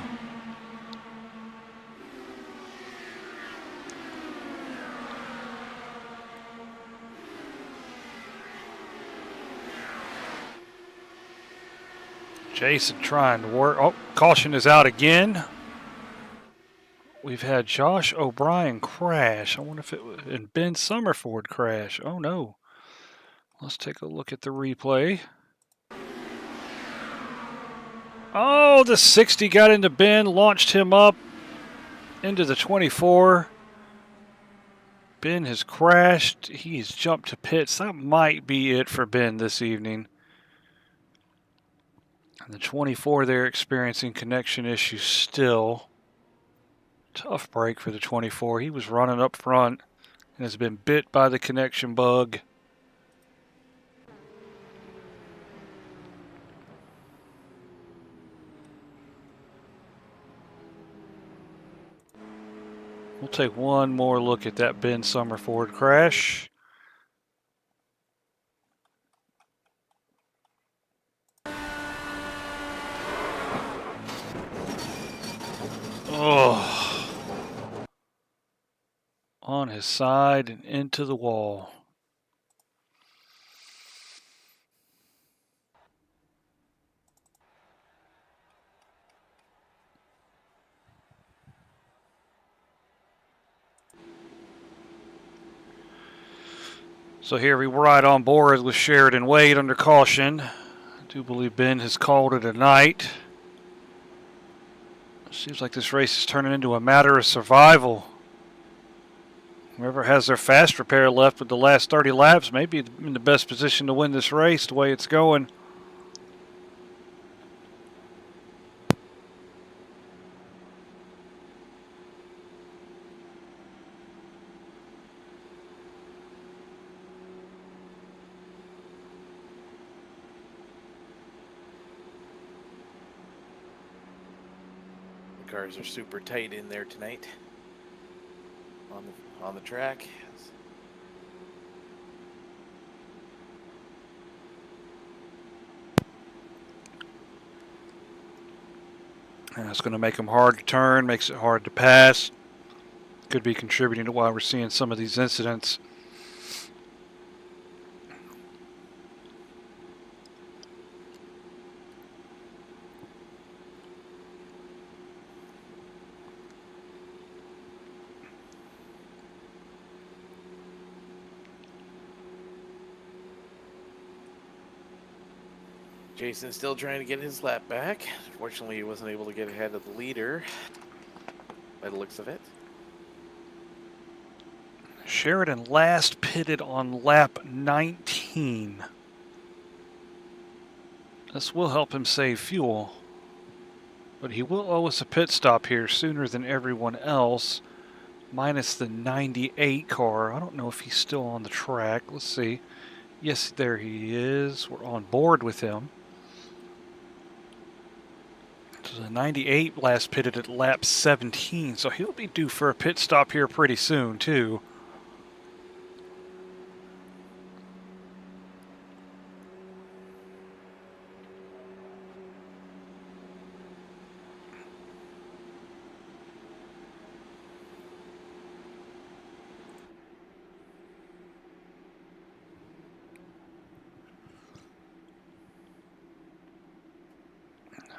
Jason trying to work. Oh, caution is out again. We've had Josh O'Brien crash. I wonder if it was, and Ben Summerford crash. Oh no. Let's take a look at the replay. Oh, the 60 got into Ben, launched him up into the 24. Ben has crashed. He's jumped to pits. That might be it for Ben this evening. And the 24, they're experiencing connection issues still. Tough break for the 24. He was running up front and has been bit by the connection bug. We'll take one more look at that Ben Summerford crash. Oh. On his side and into the wall. So here we ride on board with Sheridan Wade under caution. I do believe Ben has called it a night. Seems like this race is turning into a matter of survival. Whoever has their fast repair left with the last 30 laps may be in the best position to win this race the way it's going. The cars are super tight in there tonight on the track. And it's going to make them hard to turn, makes it hard to pass. Could be contributing to why we're seeing some of these incidents. Jason's still trying to get his lap back. Unfortunately, he wasn't able to get ahead of the leader by the looks of it. Sheridan last pitted on lap 19. This will help him save fuel, but he will owe us a pit stop here sooner than everyone else, minus the 98 car. I don't know if he's still on the track. Let's see. Yes, there he is. We're on board with him. So the 98 last pitted at lap 17, so he'll be due for a pit stop here pretty soon, too.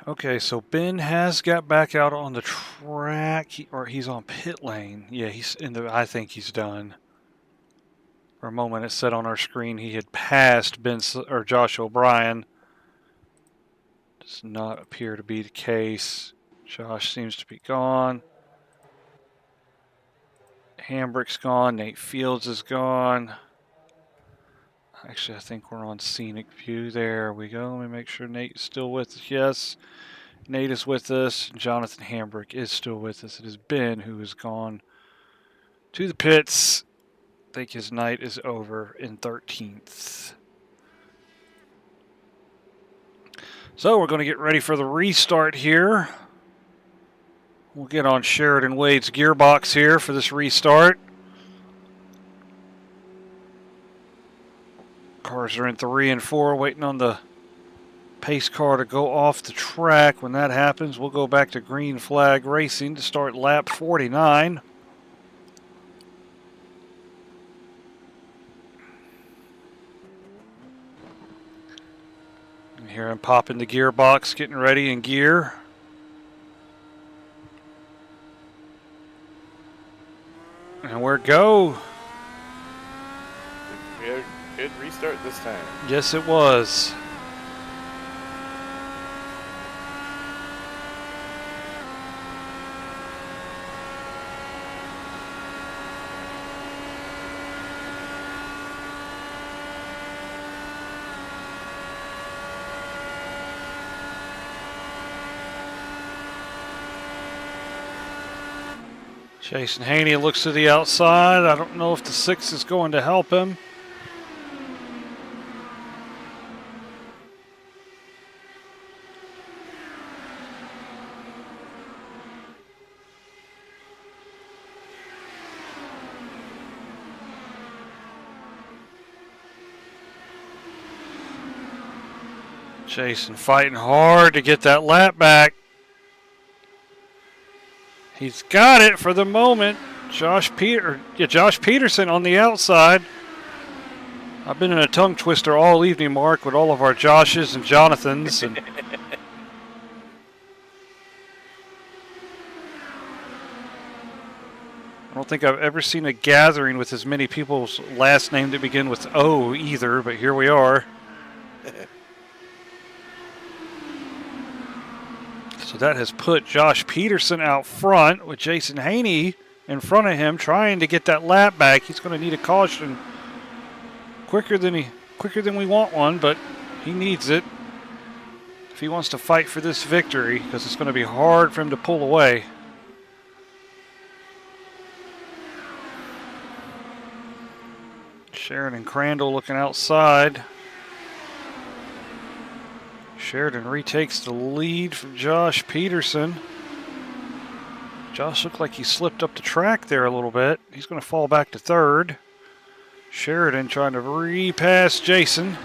Okay, so Ben has got back out on the track, or he's on pit lane. Yeah, he's in the. I think he's done. For a moment, it said on our screen he had passed Ben or Josh O'Brien. Does not appear to be the case. Josh seems to be gone. Hambrick's gone. Nate Fields is gone. Actually, I think we're on scenic view. There we go. Let me make sure Nate's still with us. Yes. Nate is with us. Jonathan Hambrick is still with us. It is Ben who has gone to the pits. I think his night is over in 13th. So we're going to get ready for the restart here. We'll get on Sheridan Wade's gearbox here for this restart. Cars are in 3 and 4 waiting on the pace car to go off the track. When that happens, we'll go back to green flag racing to start lap 49. And here I'm popping the gearbox, getting ready in gear. And we're go. Good restart this time. Yes, it was. Jason Haney looks to the outside. I don't know if the 6 is going to help him. Jason fighting hard to get that lap back. He's got it for the moment. Josh Peterson on the outside. I've been in a tongue twister all evening, Mark, with all of our Joshes and Jonathans. And I don't think I've ever seen a gathering with as many people's last name that begin with O either, but here we are. So that has put Josh Peterson out front with Jason Haney in front of him trying to get that lap back. He's going to need a caution quicker than we want one, but he needs it if he wants to fight for this victory, because it's going to be hard for him to pull away. Sheridan Crandall looking outside. Sheridan retakes the lead from Josh Peterson. Josh looked like he slipped up the track there a little bit. He's going to fall back to third. Sheridan trying to repass Jason.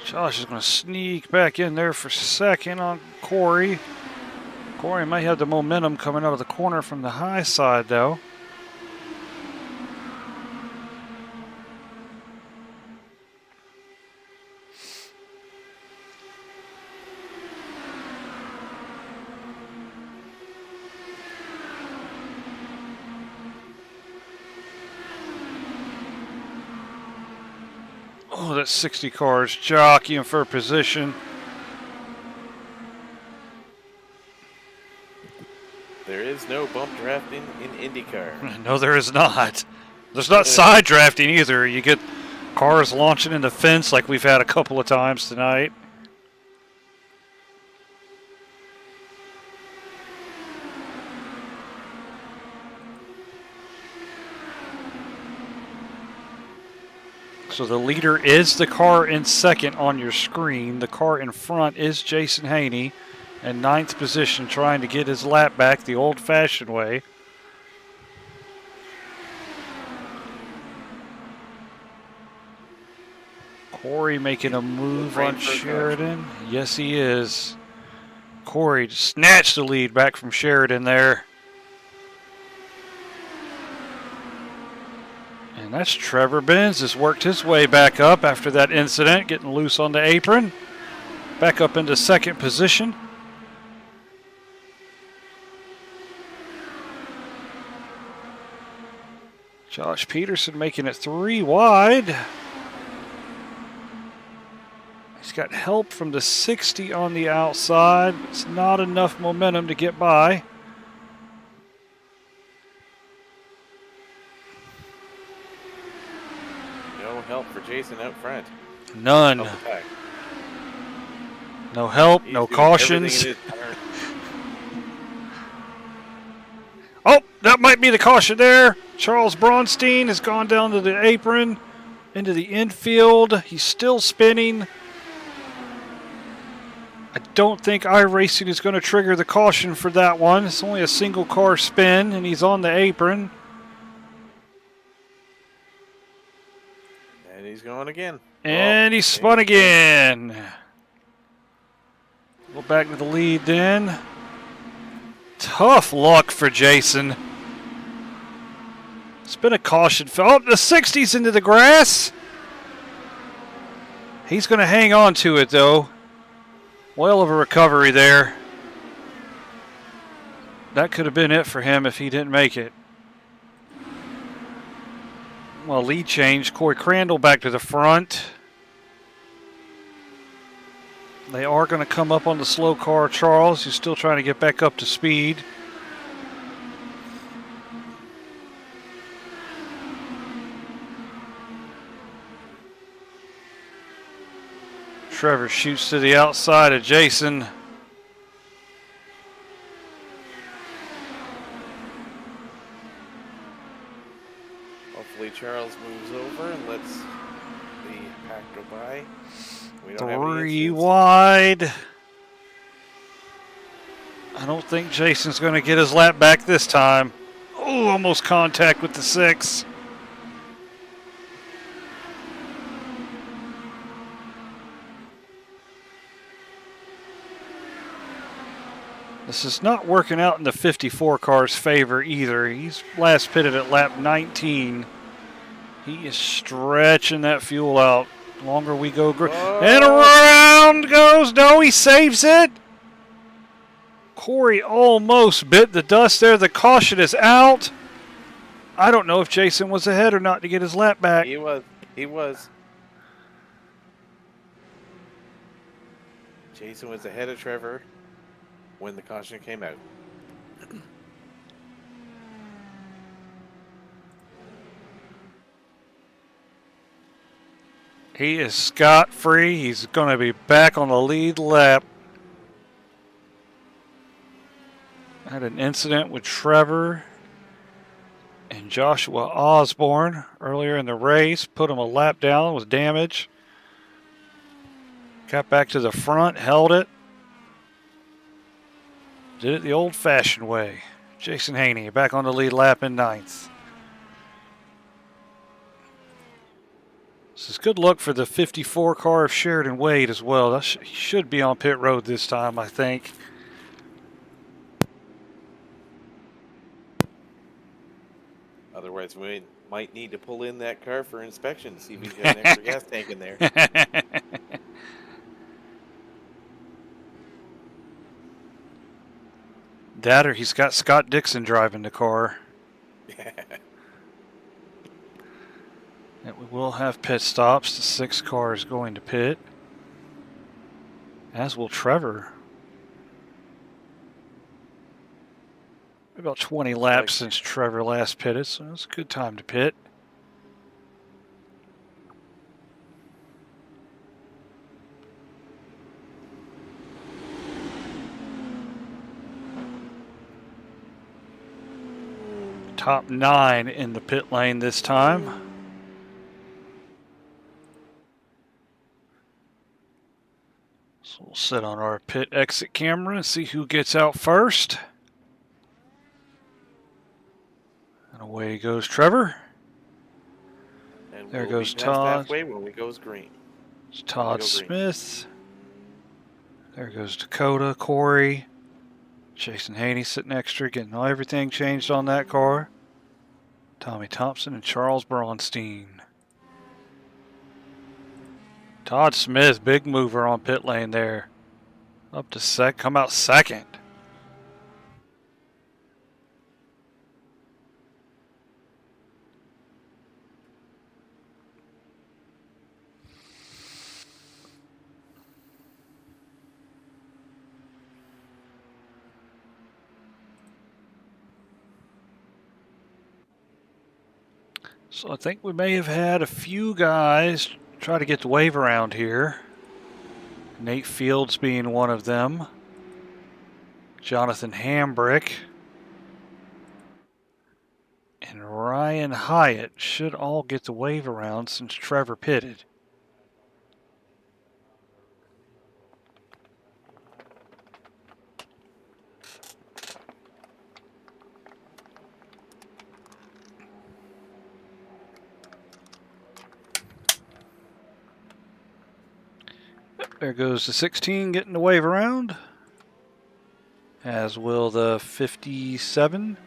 Josh is going to sneak back in there for second on Corey. Corey may have the momentum coming out of the corner from the high side, though. Oh, that 60 car is jockeying for position. There is no bump drafting in IndyCar. No, there is not. There's not side drafting either. You get cars launching in the fence like we've had a couple of times tonight. So the leader is the car in second on your screen. The car in front is Jason Haney in ninth position, trying to get his lap back the old-fashioned way. Corey making a move on Sheridan. Yes, he is. Corey snatched the lead back from Sheridan there. And that's Trevor Benz has worked his way back up after that incident, getting loose on the apron. Back up into second position. Josh Peterson making it 3 wide. He's got help from the 60 on the outside. It's not enough momentum to get by. No help for Jason out front. None. No help, no cautions. Oh, that might be the caution there. Charles Braunstein has gone down to the apron, into the infield. He's still spinning. I don't think iRacing is going to trigger the caution for that one. It's only a single car spin, and he's on the apron. And he's going again. And he's spun again. Go back to the lead then. Tough luck for Jason. It's been a caution. Oh, the 60's into the grass. He's going to hang on to it, though. Well of a recovery there. That could have been it for him if he didn't make it. Well, lead change. Corey Crandall back to the front. They are going to come up on the slow car, Charles, who's still trying to get back up to speed. Trevor shoots to the outside of Jason. Hopefully Charles moves over and lets the pack go by. We don't 3 wide. I don't think Jason's going to get his lap back this time. Oh, almost contact with the 6. This is not working out in the 54 car's favor either. He's last pitted at lap 19. He is stretching that fuel out. The longer we go, and around goes. No, he saves it. Corey almost bit the dust there. The caution is out. I don't know if Jason was ahead or not to get his lap back. He was. Jason was ahead of Trevor when the caution came out. He is scot-free. He's going to be back on the lead lap. I had an incident with Trevor and Joshua Osborne earlier in the race. Put him a lap down with damage. Got back to the front, held it. Did it the old-fashioned way. Jason Haney back on the lead lap in 9th. This is good luck for the 54 car of Sheridan Wade as well. He should be on pit road this time, I think. Otherwise, we might need to pull in that car for inspection to see if he's got an extra gas tank in there. That or he's got Scott Dixon driving the car. And we will have pit stops. The 6 car is going to pit. As will Trevor. About 20 laps since Trevor last pitted, so it's a good time to pit. Top 9 in the pit lane this time. So we'll sit on our pit exit camera and see who gets out first. And away goes Trevor. And There we'll goes be past Todd. halfway when we goes green. It's Todd Smith. There goes Dakota, Corey. Jason Haney sitting extra, getting everything changed on that car. Tommy Thompson and Charles Braunstein. Todd Smith, big mover on pit lane there. Up to come out second. So I think we may have had a few guys try to get the wave around here. Nate Fields being one of them. Jonathan Hambrick. And Ryan Hyatt should all get the wave around since Trevor pitted. There goes the 16 getting the wave around, as will the 57.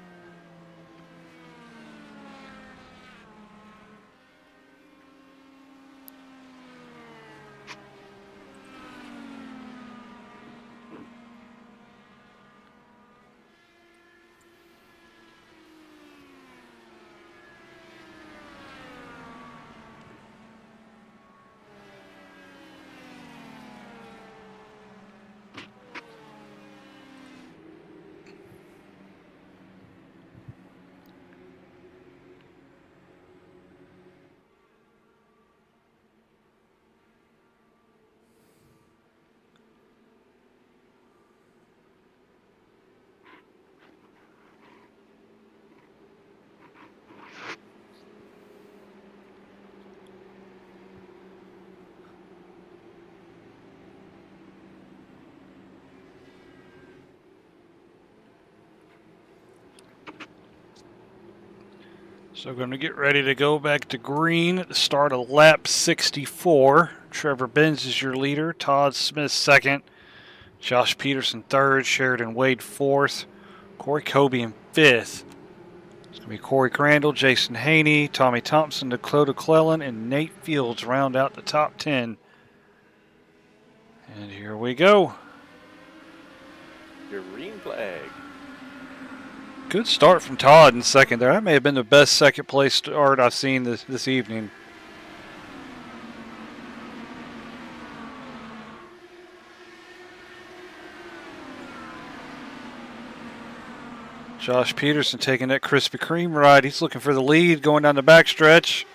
So we're going to get ready to go back to green at the start of lap 64. Trevor Benz is your leader. Todd Smith second. Josh Peterson third. Sheridan Wade fourth. Corey Kobe in fifth. It's going to be Corey Crandall, Jason Haney, Tommy Thompson, Dakota Clellan, and Nate Fields round out the top 10. And here we go. Green flag. Good start from Todd in second there. That may have been the best second place start I've seen this evening. Josh Peterson taking that Krispy Kreme ride. He's looking for the lead going down the backstretch.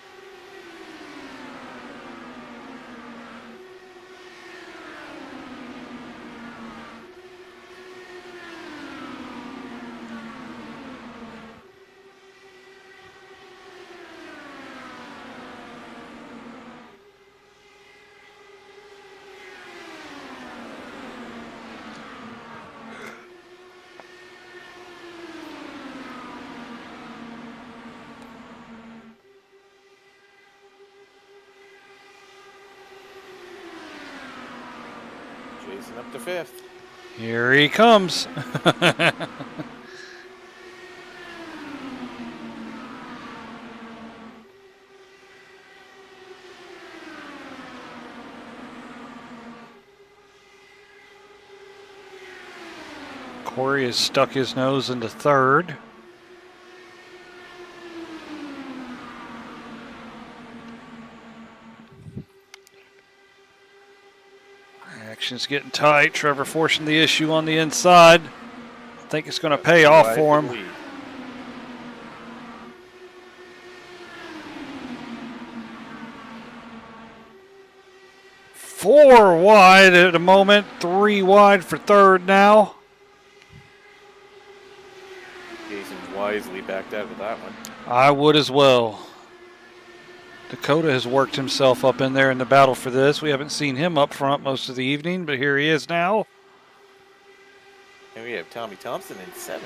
Jason up to fifth. Here he comes. Corey has stuck his nose into third. Action's getting tight. Trevor forcing the issue on the inside. I think it's going to pay off for him. Four wide at the moment. 3 wide for third now. Jason wisely backed out of that one. I would as well. Dakota has worked himself up in there in the battle for this. We haven't seen him up front most of the evening, but here he is now. And we have Tommy Thompson in 7th.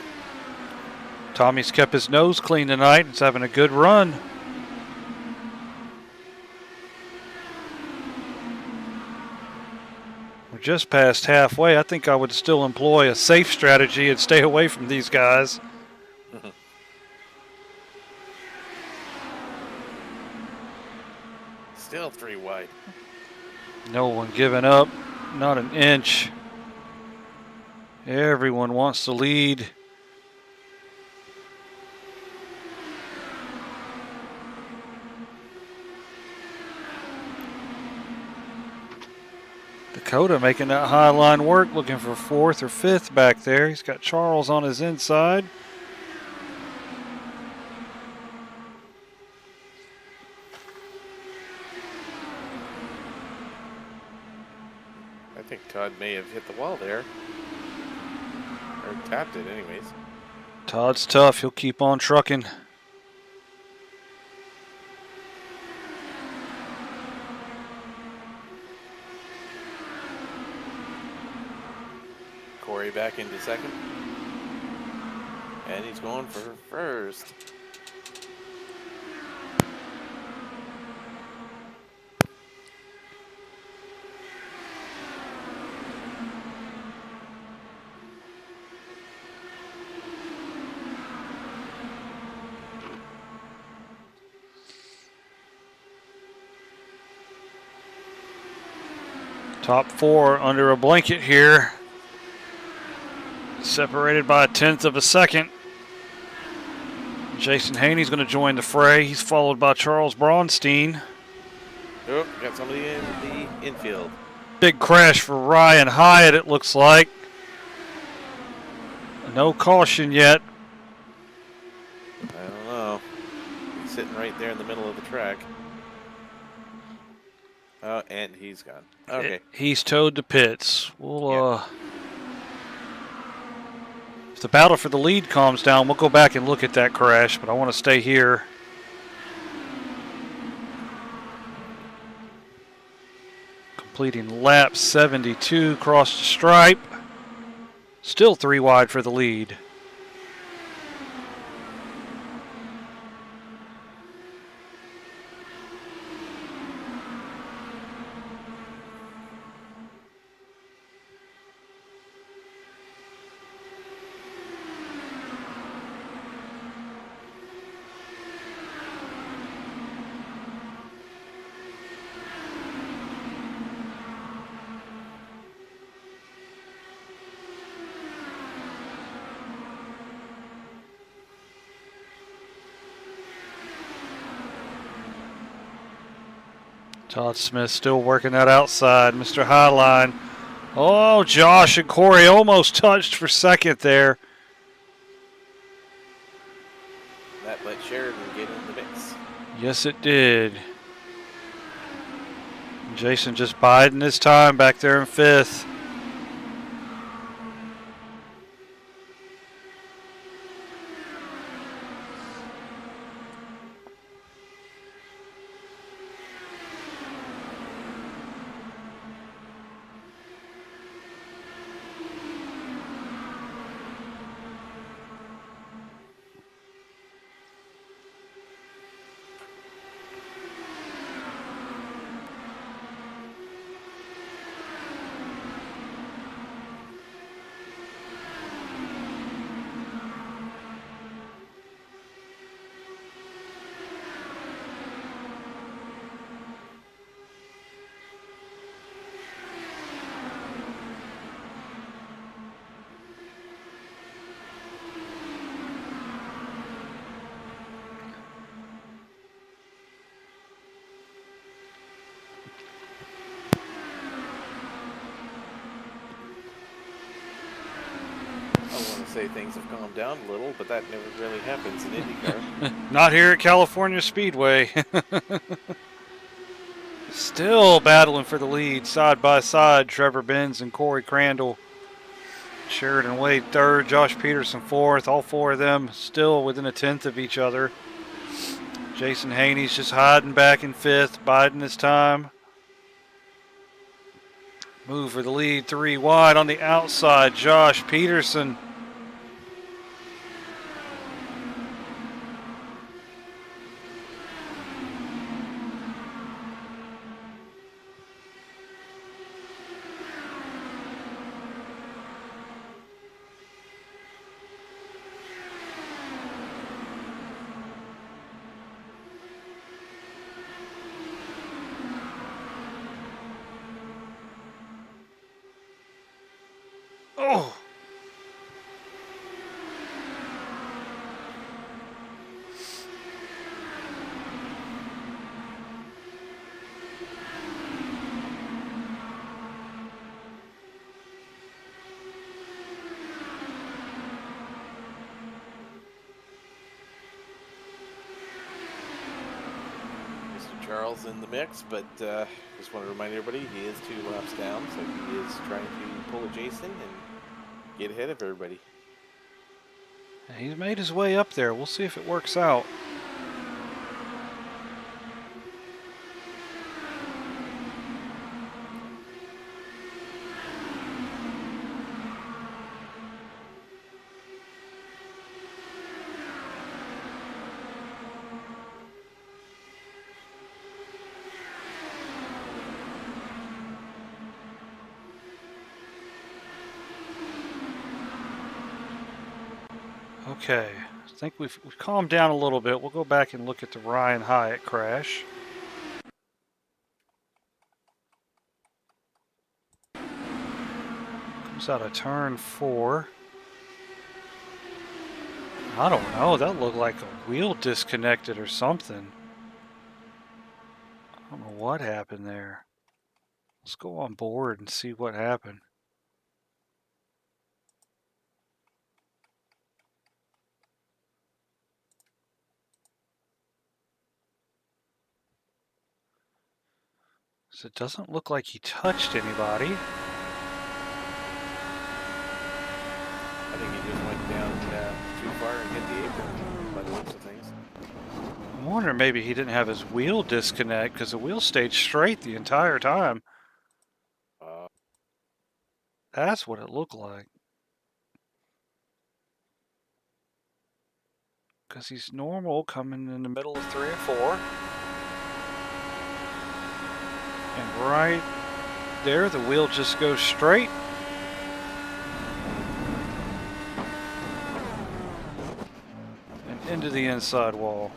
Tommy's kept his nose clean tonight. He's having a good run. We're just past halfway. I think I would still employ a safe strategy and stay away from these guys. Still 3 wide. No one giving up, not an inch. Everyone wants to lead. Dakota making that high line work, looking for 4th or 5th back there. He's got Charles on his inside. I think Todd may have hit the wall there. Or tapped it anyways. Todd's tough. He'll keep on trucking. Corey back into 2nd. And he's going for 1st. Top 4 under a blanket here. Separated by a 1/10 of a second. Jason Haney's going to join the fray. He's followed by Charles Braunstein. Oh, got somebody in the infield. Big crash for Ryan Hyatt, it looks like. No caution yet. I don't know. He's sitting right there in the middle of the track. Oh, and he's gone. Okay. He's towed to pits. We'll, if the battle for the lead calms down, we'll go back and look at that crash, but I want to stay here. Completing lap 72, cross the stripe. Still 3 wide for the lead. Todd Smith still working that outside. Mr. Highline. Oh, Josh and Corey almost touched for 2nd there. That let Sheridan get in the mix. Yes, it did. Jason just biding his time back there in 5th. Say things have calmed down a little, but that never really happens in IndyCar. Not here at California Speedway. Still battling for the lead, side by side. Trevor Benz and Corey Crandall. Sheridan Wade 3rd, Josh Peterson 4th. All 4 of them still within a 1/10 of each other. Jason Haney's just hiding back in 5th, biding his time. Move for the lead, 3 wide on the outside, Josh Peterson. Oh! Charles in the mix, but just want to remind everybody he is 2 laps down, so he is trying to pull a Jason and get ahead of everybody. He's made his way up there. We'll see if it works out. Okay, I think we've calmed down a little bit. We'll go back and look at the Ryan Hyatt crash. Comes out of turn 4. I don't know, that looked like a wheel disconnected or something. I don't know what happened there. Let's go on board and see what happened. So it doesn't look like he touched anybody. I think he just went down too far and hit the apron by the looks of things. I'm wondering maybe he didn't have his wheel disconnect because the wheel stayed straight the entire time. That's what it looked like. Because he's normal coming in the middle of 3 and 4. And right there, the wheel just goes straight. And into the inside wall.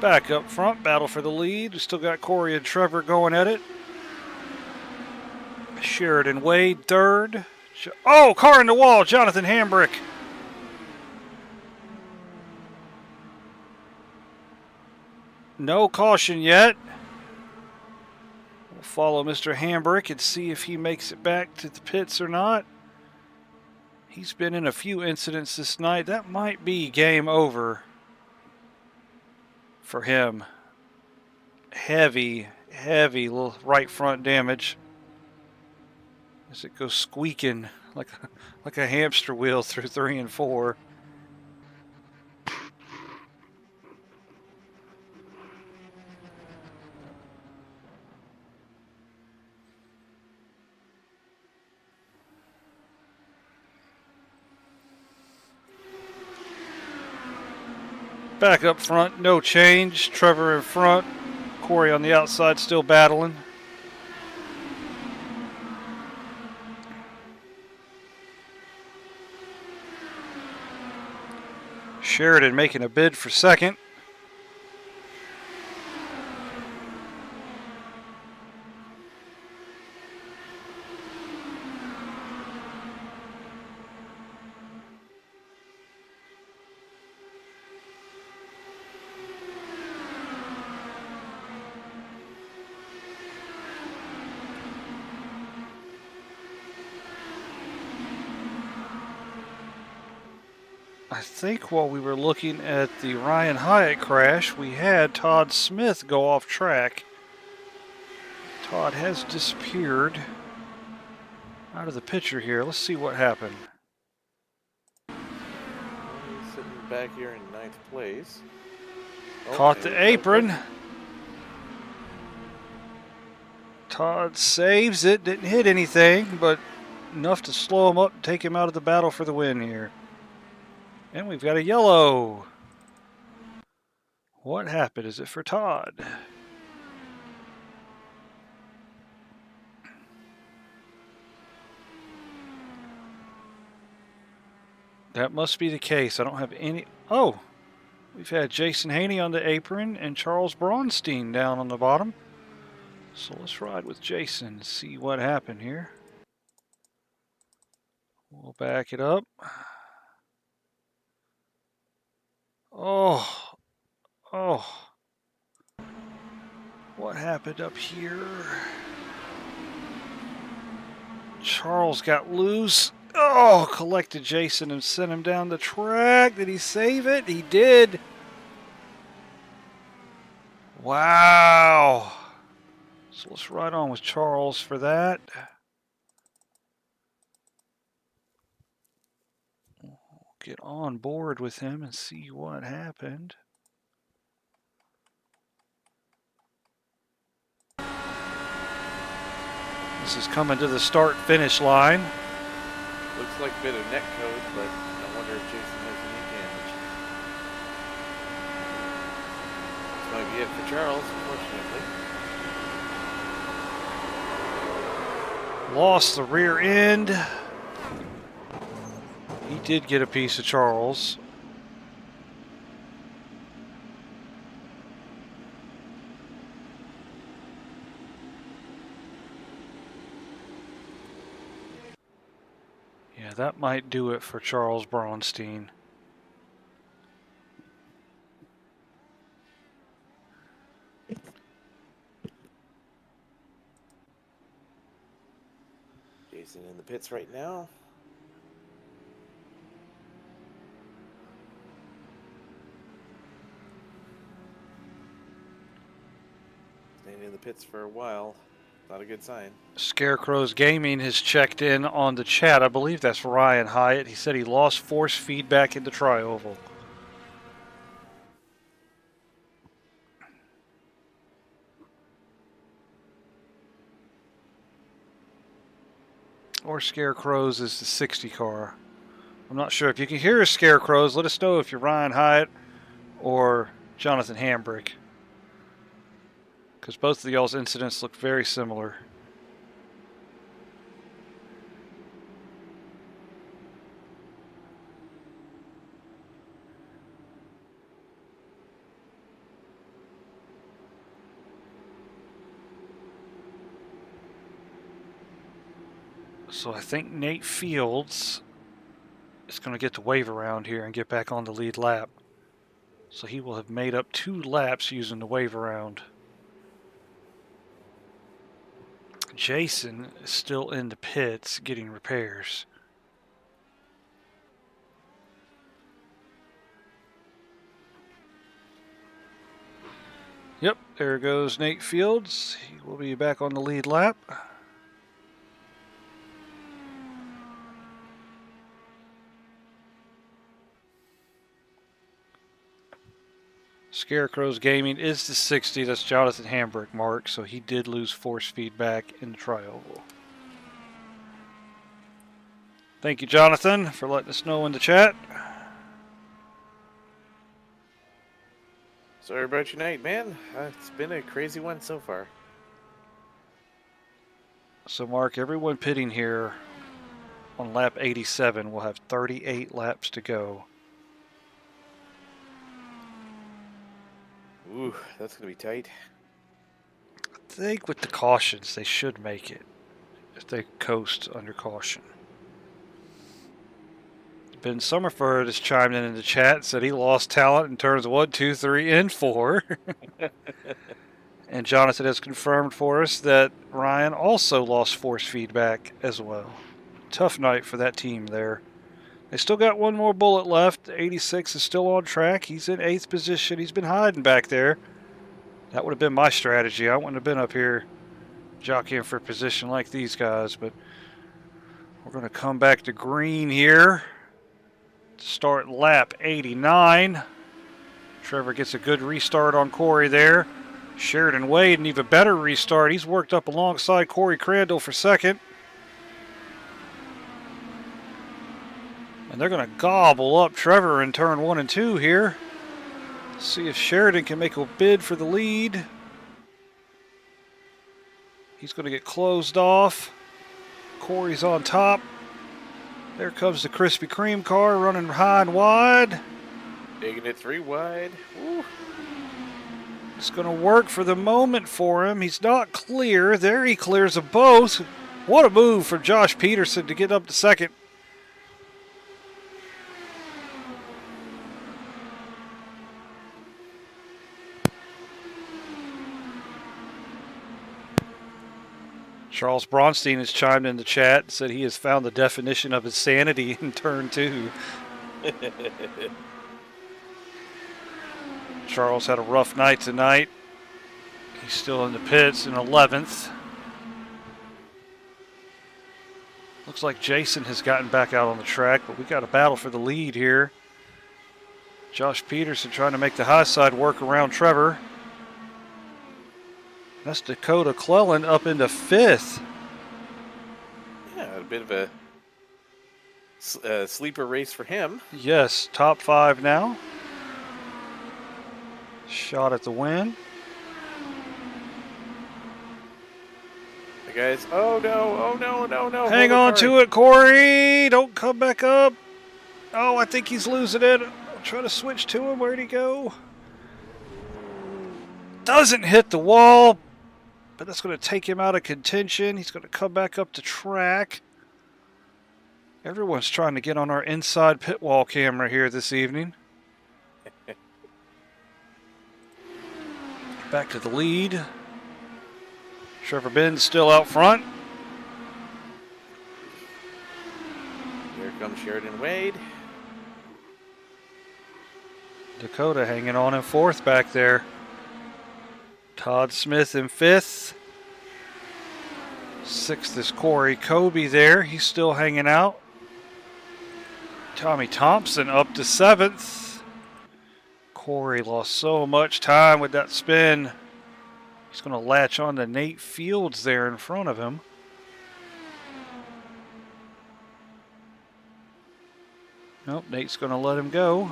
Back up front, battle for the lead. We still got Corey and Trevor going at it. Sheridan Wade, 3rd. Oh, car in the wall, Jonathan Hambrick. No caution yet. We'll follow Mr. Hambrick and see if he makes it back to the pits or not. He's been in a few incidents this night. That might be game over for him. Heavy little right front damage as it goes squeaking like a hamster wheel through 3 and 4. Back up front, no change. Trevor in front. Corey on the outside still battling. Sheridan making a bid for 2nd. I think while we were looking at the Ryan Hyatt crash, we had Todd Smith go off track. Todd has disappeared out of the picture here. Let's see what happened. He's sitting back here in 9th place. Caught the apron. Todd saves it. Didn't hit anything, but enough to slow him up and take him out of the battle for the win here. And we've got a yellow. What happened? Is it for Todd? That must be the case. I don't have any... Oh! We've had Jason Haney on the apron and Charles Braunstein down on the bottom. So let's ride with Jason and see what happened here. We'll back it up. Oh. Oh. What happened up here? Charles got loose. Oh, collected Jason and sent him down the track. Did he save it? He did. Wow. So let's ride on with Charles for that. We'll get on board with him and see what happened. This is coming to the start-finish line. Looks like a bit of net code, but I wonder if Jason has any damage. This might be it for Charles, unfortunately. Lost the rear end. He did get a piece of Charles. Yeah, that might do it for Charles Braunstein. Jason in the pits right now. Staying in the pits for a while. Not a good sign. Scarecrows Gaming has checked in on the chat. I believe that's Ryan Hyatt. He said he lost force feedback in the tri-oval. Or Scarecrows is the 60 car. I'm not sure. If you can hear us, Scarecrows, let us know if you're Ryan Hyatt or Jonathan Hambrick. Because both of y'all's incidents look very similar. So I think Nate Fields is going to get the wave around here and get back on the lead lap. So he will have made up 2 laps using the wave around. Jason is still in the pits getting repairs. Yep, there goes Nate Fields. He will be back on the lead lap. Scarecrows Gaming is the 60. That's Jonathan Hambrick, Mark. So he did lose force feedback in the tri-oval. Thank you, Jonathan, for letting us know in the chat. Sorry about your night, man. It's been a crazy one so far. So, Mark, everyone pitting here on lap 87 will have 38 laps to go. Ooh, that's going to be tight. I think with the cautions, they should make it if they coast under caution. Ben Summerford has chimed in the chat, said he lost talent in turns 1, 2, 3, and 4. And Jonathan has confirmed for us that Ryan also lost force feedback as well. Tough night for that team there. They still got one more bullet left. 86 is still on track. He's in 8th position. He's been hiding back there. That would have been my strategy. I wouldn't have been up here jockeying for a position like these guys. But we're going to come back to green here. Start lap 89. Trevor gets a good restart on Corey there. Sheridan Wade, an even better restart. He's worked up alongside Corey Crandall for second. And they're going to gobble up Trevor in turn 1 and 2 here. See if Sheridan can make a bid for the lead. He's going to get closed off. Corey's on top. There comes the Krispy Kreme car running high and wide. Taking it 3 wide. Woo. It's going to work for the moment for him. He's not clear. There he clears them both. What a move for Josh Peterson to get up to second. Charles Bronstein has chimed in the chat and said he has found the definition of insanity in turn 2. Charles had a rough night tonight. He's still in the pits in 11th. Looks like Jason has gotten back out on the track, but we got a battle for the lead here. Josh Peterson trying to make the high side work around Trevor. That's Dakota Clellan up into 5th. Yeah, a bit of a sleeper race for him. Yes, top 5 now. Shot at the win. The guys, oh no. Hang on to it, Corey. Don't come back up. Oh, I think he's losing it. I'll try to switch to him. Where'd he go? Doesn't hit the wall, but that's going to take him out of contention. He's going to come back up to track. Everyone's trying to get on our inside pit wall camera here this evening. Back to the lead. Trevor Benz still out front. Here comes Sheridan Wade. Dakota hanging on in 4th back there. Todd Smith in 5th. 6th is Corey Kobe there. He's still hanging out. Tommy Thompson up to 7th. Corey lost so much time with that spin. He's going to latch on to Nate Fields there in front of him. Nope, Nate's going to let him go.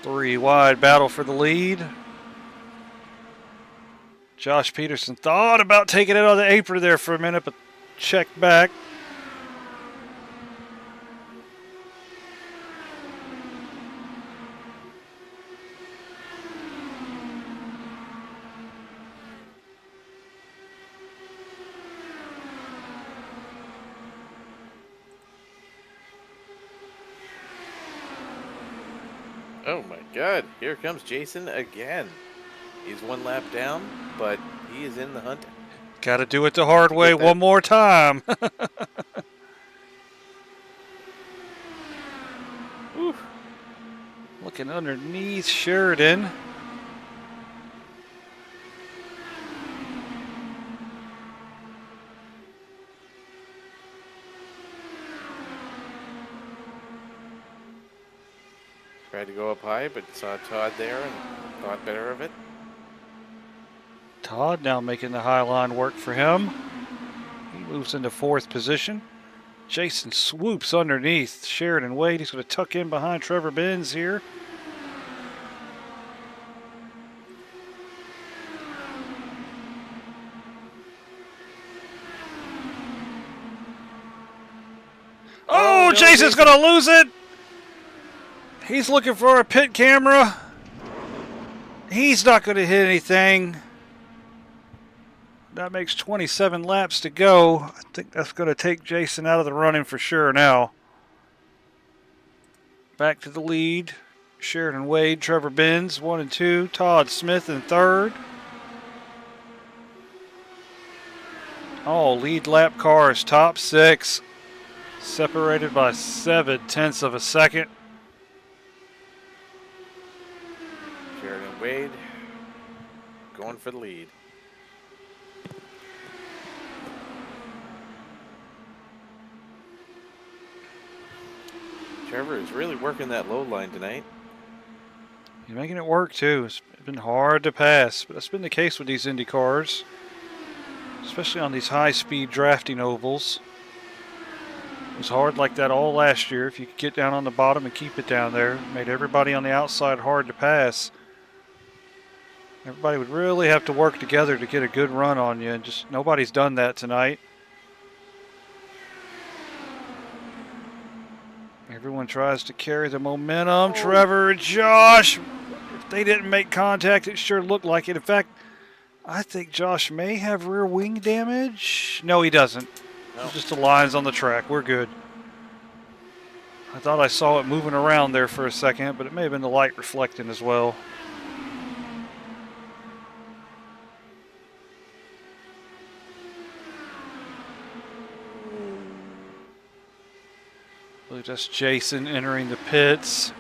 Three wide battle for the lead. Josh Peterson thought about taking it on the apron there for a minute, but checked back. Oh my God, here comes Jason again. He's 1 lap down, but he is in the hunt. Got to do it the hard way one more time. Looking underneath Sheridan. Tried to go up high, but saw Todd there and thought better of it. Todd now making the high line work for him. He moves into 4th position. Jason swoops underneath Sheridan Wade. He's going to tuck in behind Trevor Benz here. Oh, no, Jason's going to lose it. He's looking for a pit camera. He's not going to hit anything. That makes 27 laps to go. I think that's going to take Jason out of the running for sure now. Back to the lead. Sheridan Wade, Trevor Benz, 1 and 2. Todd Smith in 3rd. Oh, lead lap cars, top 6. Separated by 0.7 of a second. for the lead. Trevor is really working that low line tonight. He's making it work, too. It's been hard to pass, but that's been the case with these Indy cars, especially on these high-speed drafting ovals. It was hard like that all last year. If you could get down on the bottom and keep it down there, it made everybody on the outside hard to pass. Everybody would really have to work together to get a good run on you, and just nobody's done that tonight. Everyone tries to carry the momentum. Trevor and Josh, if they didn't make contact, it sure looked like it. In fact, I think Josh may have rear wing damage. No, he doesn't. No. It's just the lines on the track. We're good. I thought I saw it moving around there for a second, but it may have been the light reflecting as well. I believe that's Jason entering the pits.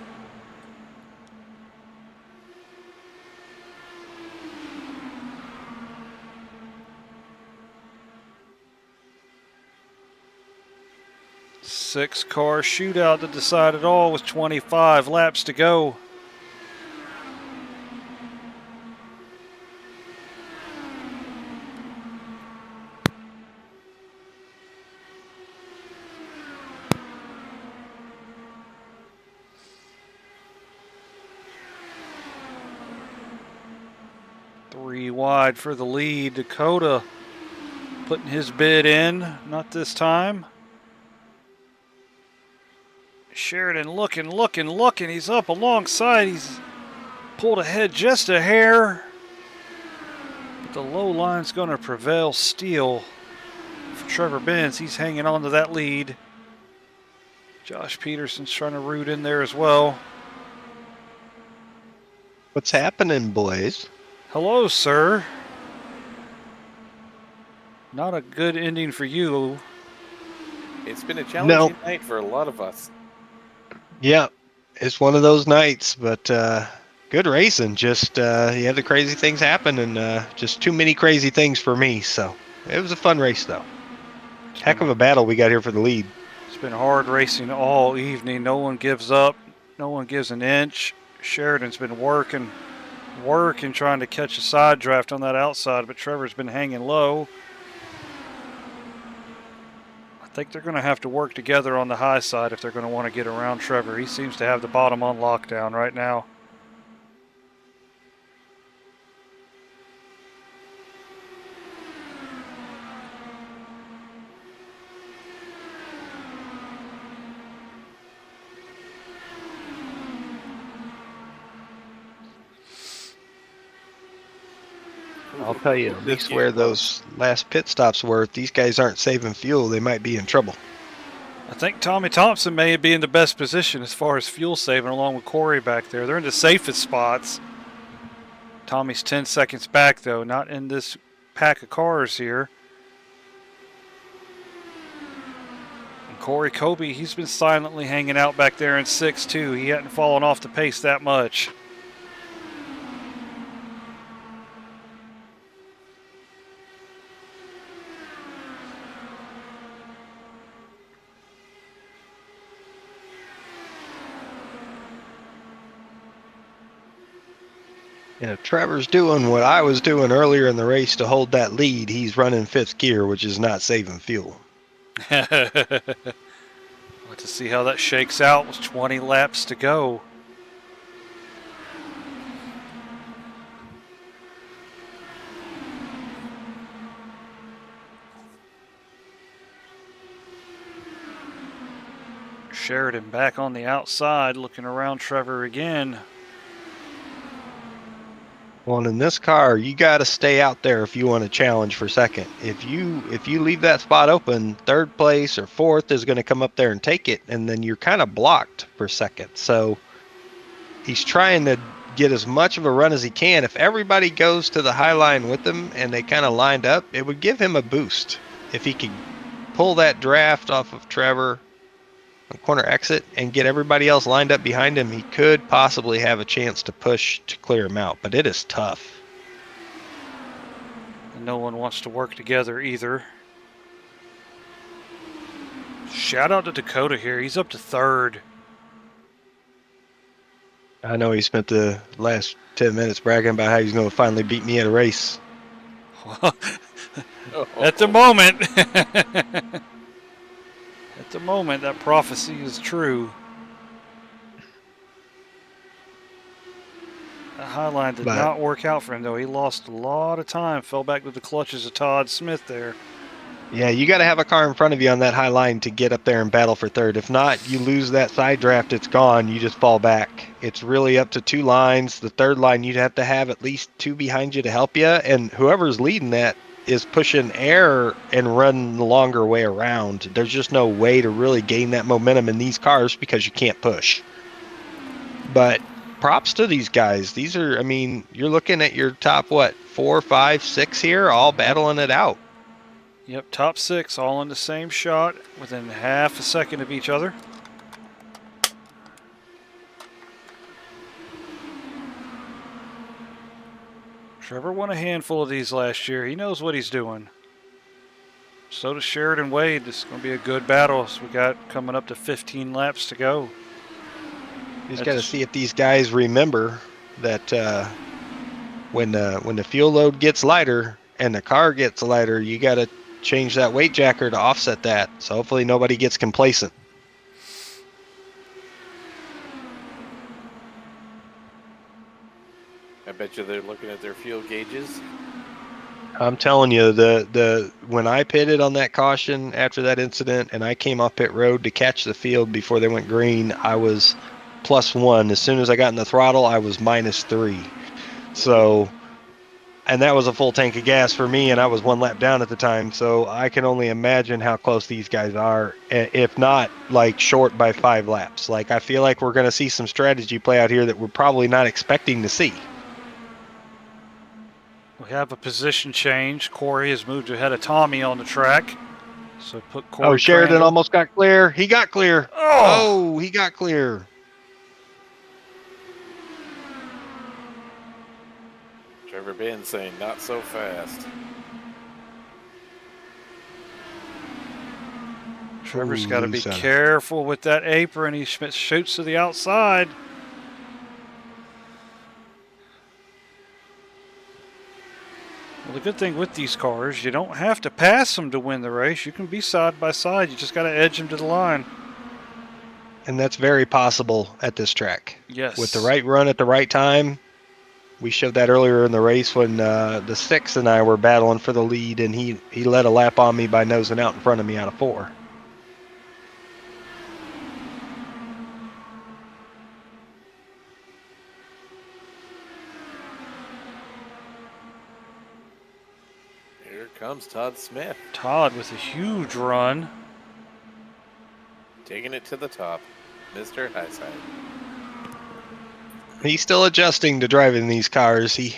Six-car shootout to decide it all with 25 laps to go. Three wide for the lead. Dakota putting his bid in. Not this time. Sheridan looking. He's up alongside. He's pulled ahead just a hair. But the low line's going to prevail still for Trevor Benz. He's hanging on to that lead. Josh Peterson's trying to root in there as well. What's happening, boys? Hello, sir. Not a good ending for you. It's been a challenging night for a lot of us. Yeah, it's one of those nights, but good racing. Just you had the crazy things happen, and just too many crazy things for me. So it was a fun race, though. Heck of a battle we got here for the lead. It's been hard racing all evening. No one gives up. No one gives an inch. Sheridan's been working trying to catch a side draft on that outside, but Trevor's been hanging low. I think they're going to have to work together on the high side if they're going to want to get around Trevor. He seems to have the bottom on lockdown right now. I'll tell you, at least where those last pit stops were, if these guys aren't saving fuel, they might be in trouble. I think Tommy Thompson may be in the best position as far as fuel saving, along with Corey back there. They're in the safest spots. Tommy's 10 seconds back, though, not in this pack of cars here. And Corey Kobe, he's been silently hanging out back there in 6-2. He hadn't fallen off the pace that much. If Trevor's doing what I was doing earlier in the race to hold that lead, he's running fifth gear, which is not saving fuel. We'll have to see how that shakes out with 20 laps to go. Sheridan back on the outside, looking around Trevor again. Well, in this car, you got to stay out there if you want to challenge for second. If you leave that spot open, third place or fourth is going to come up there and take it, and then you're kind of blocked for second. So he's trying to get as much of a run as he can. If everybody goes to the high line with him and they kind of lined up, it would give him a boost. If he could pull that draft off of Trevor on corner exit and get everybody else lined up behind him, he could possibly have a chance to push to clear him out, but it is tough. And no one wants to work together either. Shout out to Dakota here. He's up to third. I know he spent the last 10 minutes bragging about how he's going to finally beat me at a race. At the moment, that prophecy is true. That highline did not work out for him, though. He lost a lot of time, fell back to the clutches of Todd Smith there. Yeah, you got to have a car in front of you on that high line to get up there and battle for third. If not, you lose that side draft, it's gone. You just fall back. It's really up to 2 lines. The third line, you'd have to have at least 2 behind you to help you, and whoever's leading that is pushing air and running the longer way around. There's just no way to really gain that momentum in these cars because you can't push. But props to these guys. These are, I mean, you're looking at your top, 4, 5, 6 here, all battling it out. Yep, top 6 all in the same shot within half a second of each other. Trevor won a handful of these last year. He knows what he's doing. So does Sheridan Wade. This is going to be a good battle. So we got coming up to 15 laps to go. You just got to see if these guys remember that when the fuel load gets lighter and the car gets lighter, you got to change that weight jacker to offset that. So hopefully nobody gets complacent. I bet you they're looking at their fuel gauges. I'm telling you, the when I pitted on that caution after that incident and I came off pit road to catch the field before they went green, I was +1. As soon as I got in the throttle, I was -3. So, and that was a full tank of gas for me, and I was 1 lap down at the time. So I can only imagine how close these guys are, if not like short by 5 laps. Like, I feel like we're going to see some strategy play out here that we're probably not expecting to see. We have a position change. Corey has moved ahead of Tommy on the track. So put Corey. Oh, Sheridan Crandall. almost got clear. He got clear. Oh, he got clear. Trevor Ben saying not so fast. Trevor's got to be careful with that apron. He shoots to the outside. Well, the good thing with these cars, you don't have to pass them to win the race. You can be side by side. You just got to edge them to the line. And that's very possible at this track. Yes. With the right run at the right time. We showed that earlier in the race when the 6 and I were battling for the lead, and he led a lap on me by nosing out in front of me out of 4. Here comes Todd Smith. Todd with a huge run. Taking it to the top. Mr. Highside. He's still adjusting to driving these cars. He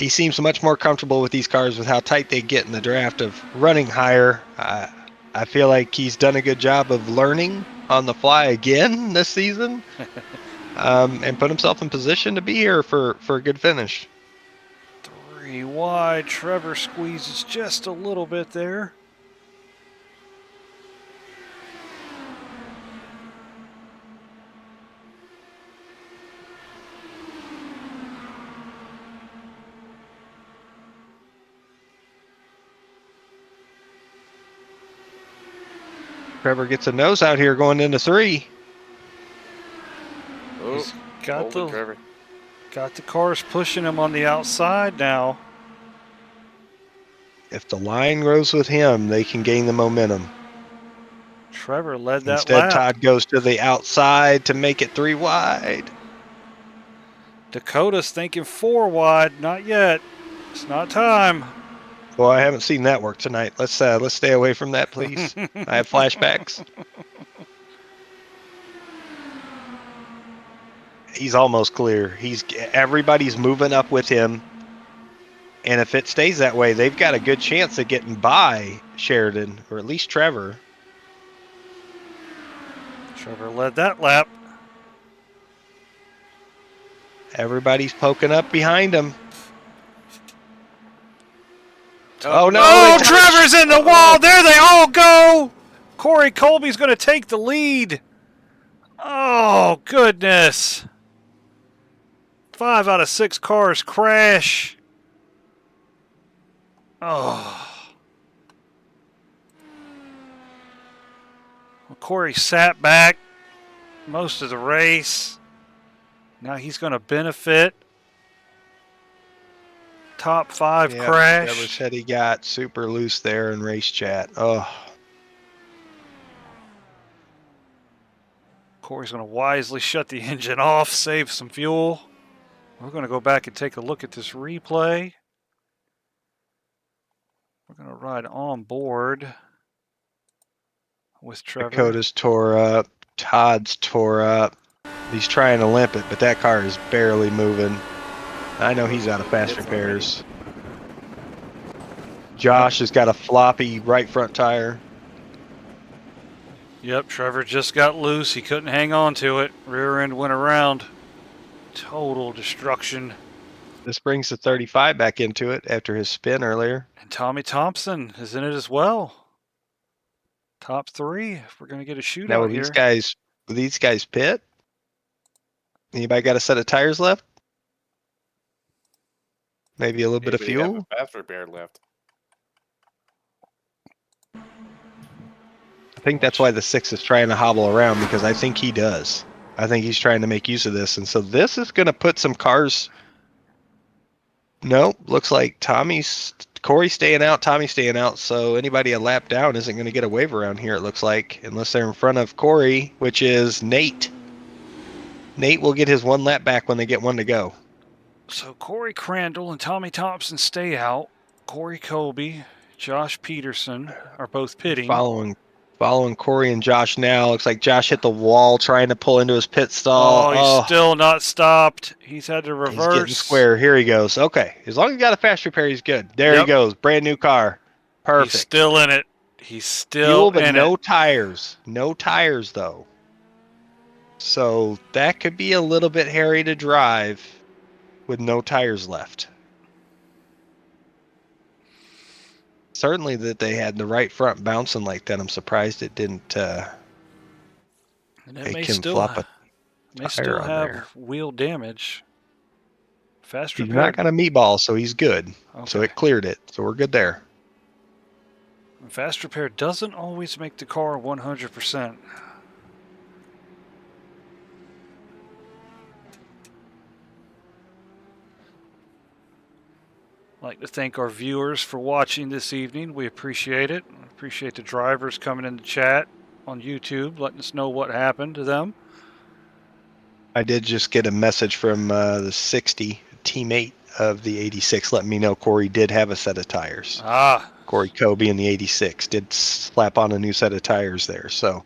seems much more comfortable with these cars with how tight they get in the draft of running higher. I feel like he's done a good job of learning on the fly again this season, and put himself in position to be here for a good finish. 3 wide. Trevor squeezes just a little bit there. Trevor gets a nose out here going into 3. Oh, He's got Trevor. Got the cars pushing him on the outside now. If the line grows with him, they can gain the momentum. Trevor led that Instead, lap. Todd goes to the outside to make it 3 wide. Dakota's thinking 4 wide. Not yet. It's not time. Well, I haven't seen that work tonight. Let's stay away from that, please. I have flashbacks. He's almost clear. Everybody's moving up with him, and if it stays that way, they've got a good chance of getting by Sheridan, or at least Trevor. Trevor led that lap. Everybody's poking up behind him. Oh, no. Oh, they touched. Trevor's in the wall. There they all go. Corey Colby's going to take the lead. Oh, goodness. 5 out of 6 cars crash. Oh. Well, Corey sat back most of the race. Now he's going to benefit. Top 5 Yeah, crash. Trevor said he got super loose there in race chat. Oh. Corey's going to wisely shut the engine off, save some fuel. We're going to go back and take a look at this replay. We're going to ride on board with Trevor. Dakota's tore up. Todd's tore up. He's trying to limp it, but that car is barely moving. I know he's out of fast repairs. Josh has got a floppy right front tire. Yep, Trevor just got loose. He couldn't hang on to it. Rear end went around. Total destruction. This brings the 35 back into it after his spin earlier. And Tommy Thompson is in it as well. Top 3 if we're going to get a shootout Now, will here. these guys pit? Anybody got a set of tires left? Maybe a little bit of Anybody have fuel? a fast repair left? I think that's why the 6 is trying to hobble around, because I think he does. I think he's trying to make use of this. And so this is going to put some cars. Nope, looks like Corey's staying out, Tommy's staying out. So anybody a lap down isn't going to get a wave around here, it looks like, unless they're in front of Corey, which is Nate. Nate will get his 1 lap back when they get 1 to go. So Corey Crandall and Tommy Thompson stay out. Corey Colby, Josh Peterson are both pitting. Following Corey and Josh now. Looks like Josh hit the wall trying to pull into his pit stall. Oh, he's still not stopped. He's had to reverse. He's getting square. Here he goes. Okay. As long as he got a fast repair, he's good. There he goes. Brand new car. Perfect. He's still in it. He's still Fuel, but in no it. tires. No tires, though. So that could be a little bit hairy to drive with no tires left. Certainly that they had the right front bouncing like that. I'm surprised it didn't And it make may him still, flop a may tire still on have there. wheel damage. Fast He's repair. not got a meatball, so he's good. So Okay. it cleared it. So we're good there. Fast repair doesn't always make the car 100%. I'd like to thank our viewers for watching this evening. We appreciate it. I appreciate the drivers coming in the chat on YouTube, letting us know what happened to them. I did just get a message from the 60 teammate of the 86 letting me know Corey did have a set of tires. Corey Kobe in the 86 did slap on a new set of tires there. So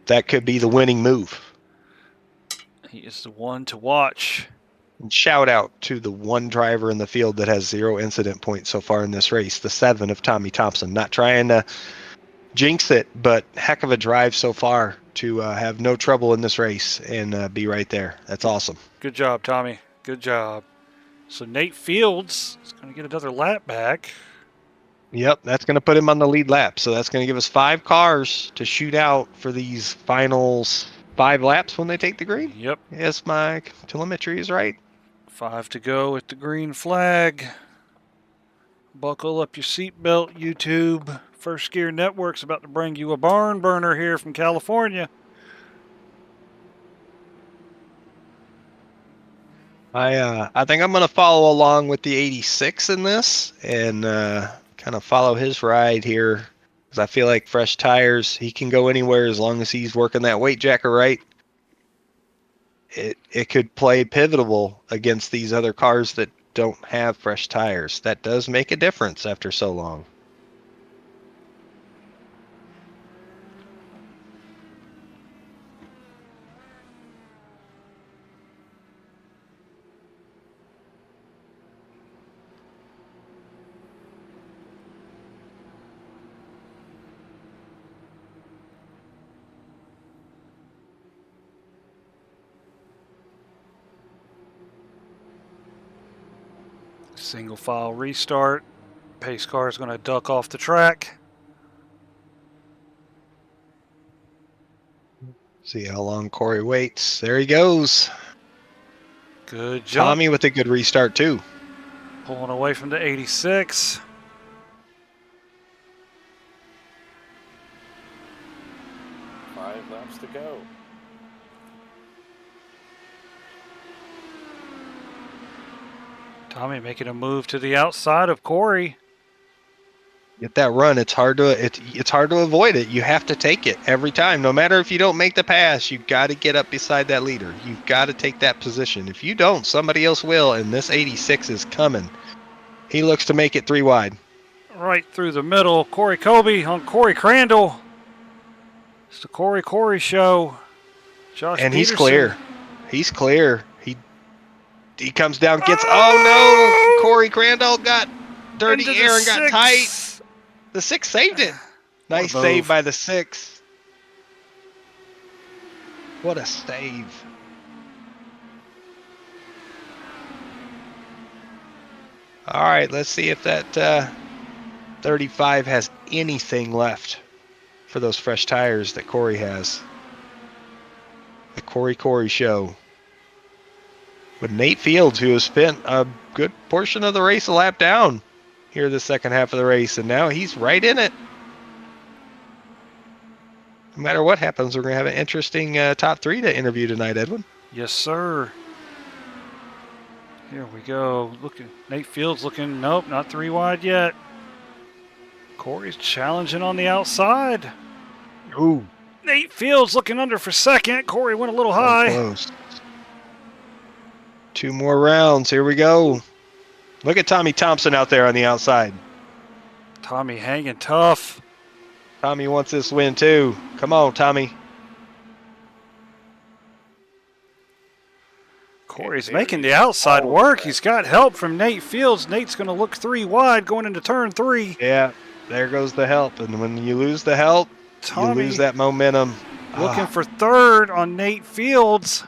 that could be the winning move. He is the one to watch. And shout out to the one driver in the field that has 0 incident points so far in this race, the 7 of Tommy Thompson. Not trying to jinx it, but heck of a drive so far to have no trouble in this race and be right there. That's awesome. Good job, Tommy. Good job. So Nate Fields is going to get another lap back. Yep, that's going to put him on the lead lap. So that's going to give us 5 cars to shoot out for these final 5 laps when they take the green. Yep. Yes, my telemetry is right. 5 to go at the green flag. Buckle up your seatbelt, YouTube. First Gear Network's about to bring you a barn burner here from California. I think I'm going to follow along with the 86 in this and kind of follow his ride here because I feel like fresh tires, he can go anywhere as long as he's working that weight jacker right. It could play pivotal against these other cars that don't have fresh tires. That does make a difference after so long. Single file restart. Pace car is going to duck off the track. See how long Corey waits. There he goes. Good jump. Tommy with a good restart, too. Pulling away from the 86. Five laps to go. Tommy making a move to the outside of Corey. Get that run. It's hard to avoid it. You have to take it every time. No matter if you don't make the pass, you've got to get up beside that leader. You've got to take that position. If you don't, somebody else will, and this 86 is coming. He looks to make it 3 wide. Right through the middle. Corey Colby on Corey Crandall. It's the Corey show. Josh And Peterson. he's clear. He's clear. He comes down, gets... Oh, no! Corey Crandall got dirty Into the air and got 6. tight. The 6 saved it. Nice save by the 6. What a save. All right, let's see if that 35 has anything left for those fresh tires that Corey has. The Corey show. With Nate Fields, who has spent a good portion of the race a lap down here the second half of the race, and now he's right in it. No matter what happens, we're going to have an interesting top 3 to interview tonight, Edwin. Yes, sir. Here we go. Looking, Nate Fields looking, nope, not 3 wide yet. Corey's challenging on the outside. Ooh. Nate Fields looking under for second. Corey went a little high. Close. 2 more rounds. Here we go. Look at Tommy Thompson out there on the outside. Tommy hanging tough. Tommy wants this win too. Come on, Tommy. Corey's making the outside work. He's got help from Nate Fields. Nate's going to look 3 wide going into turn 3. Yeah, there goes the help. And when you lose the help, Tommy you lose that momentum. looking for third on Nate Fields.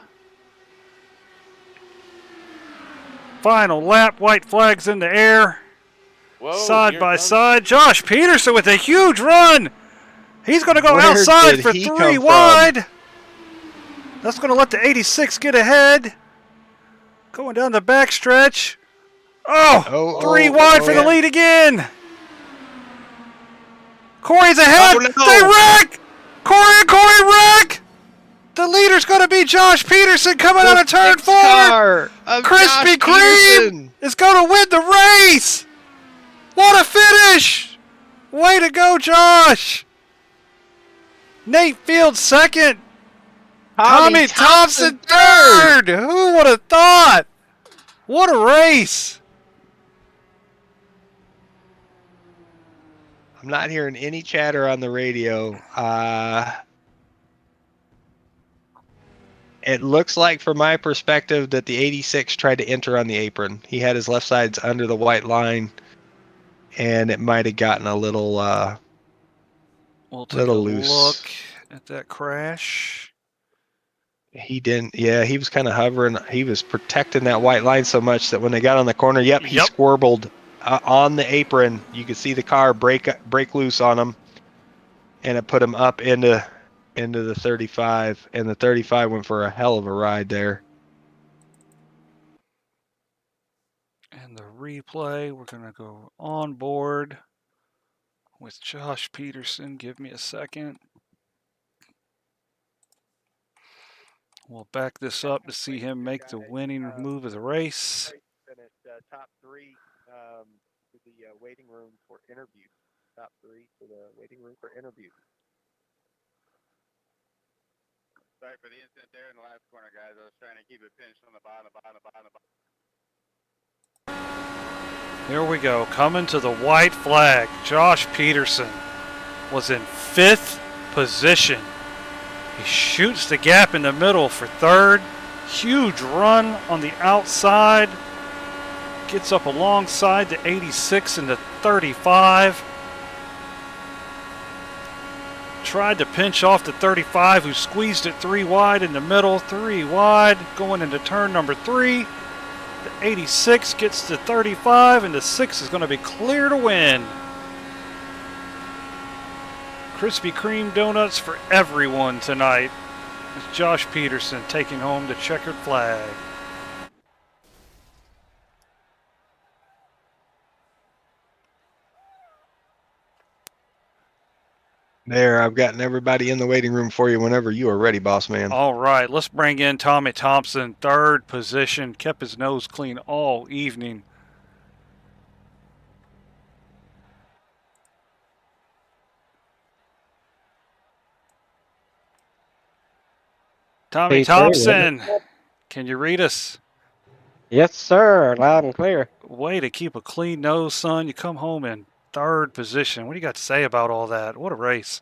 Final lap, white flags in the air. Whoa, Side by side. Josh Peterson with a huge run. He's going to go Where outside did for he 3 come from? wide. That's going to let the 86 get ahead. Going down the backstretch. Oh, 3 wide for the lead again. Corey's ahead. Oh, no. They wreck. Corey wreck. The leader's going to be Josh Peterson coming out of turn 4. Krispy Kreme is going to win the race. What a finish. Way to go, Josh. Nate Fields second. Tommy Thompson third. Who would have thought? What a race. I'm not hearing any chatter on the radio. It looks like, from my perspective, that the 86 tried to enter on the apron. He had his left sides under the white line, and it might have gotten a little We'll take little a loose. look at that crash. He didn't. Yeah, he was kind of hovering. He was protecting that white line so much that when they got on the corner, he squirbled on the apron. You could see the car break loose on him, and it put him up into the 35, and the 35 went for a hell of a ride there. And the replay, we're going to go on board with Josh Peterson. Give me a second. We'll back this up to see him make the winning move of the race. Finished top 3 to the waiting room for interview. Top 3 to the waiting room for interview. Sorry for the incident there in the last corner, guys. I was trying to keep it pinched on the bottom. Here we go. Coming to the white flag. Josh Peterson was in 5th position. He shoots the gap in the middle for 3rd. Huge run on the outside. Gets up alongside the 86 and the 35. Tried to pinch off the 35, who squeezed it 3 wide in the middle. 3 wide going into turn number 3. The 86 gets to 35, and the 6 is going to be clear to win. Krispy Kreme donuts for everyone tonight. It's Josh Peterson taking home the checkered flag. There, I've gotten everybody in the waiting room for you whenever you are ready, boss man. All right, let's bring in Tommy Thompson, third position. Kept his nose clean all evening. Tommy P3, Thompson, can you read us? Yes, sir. Loud and clear. Way to keep a clean nose, son. You come home in third position. What do you got to say about all that? What a race.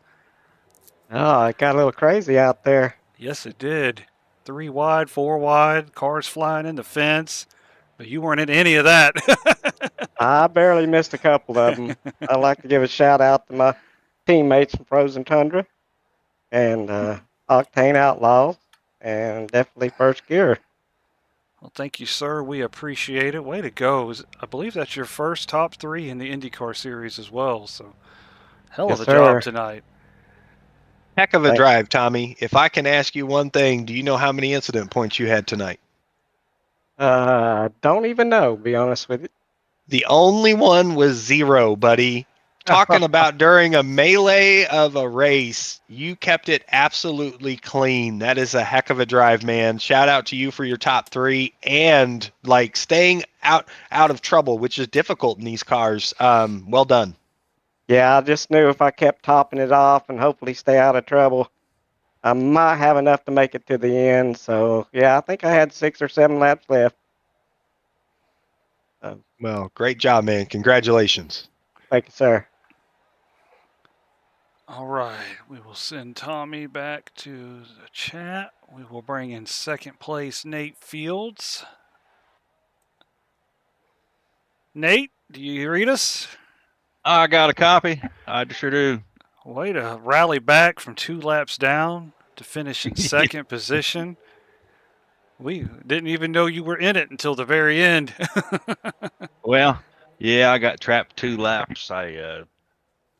Oh, it got a little crazy out there. Yes, it did. 3 wide, 4 wide, cars flying in the fence. But you weren't in any of that. I barely missed a couple of them. I'd like to give a shout out to my teammates from Frozen Tundra and Octane Outlaws and definitely First Gear. Well, thank you, sir. We appreciate it. Way to go. I believe that's your first top 3 in the IndyCar series as well. So, hell Yes, of a sir. job tonight. Heck of a Thanks. drive, Tommy. If I can ask you one thing, do you know how many incident points you had tonight? Don't even know, to be honest with you. The only one was 0, buddy. Talking about during a melee of a race, you kept it absolutely clean. That is a heck of a drive, man. Shout out to you for your top 3 and like staying out of trouble, which is difficult in these cars. Well done. Yeah, I just knew if I kept topping it off and hopefully stay out of trouble, I might have enough to make it to the end. So, yeah, I think I had 6 or 7 laps left. Well, great job, man. Congratulations. Thank you, sir. All right. We will send Tommy back to the chat. We will bring in second place Nate Fields. Nate, do you read us? I got a copy. I sure do. Way to rally back from 2 laps down to finish in second position. We didn't even know you were in it until the very end. Well, yeah, I got trapped 2 laps. I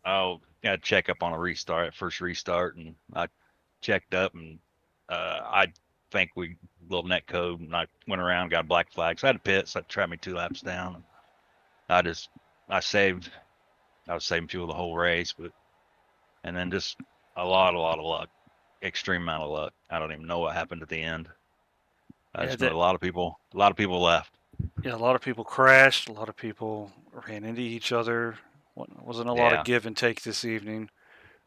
got to check up on a restart, first restart, and I checked up, and I think we little net code, and I went around, got a black flag, so I had to pit, so it trapped me 2 laps down. I was saving fuel the whole race, and then just a lot of luck, extreme amount of luck. I don't even know what happened at the end. I just know a lot of people left. Yeah, a lot of people crashed. A lot of people ran into each other. Wasn't a lot of give and take this evening.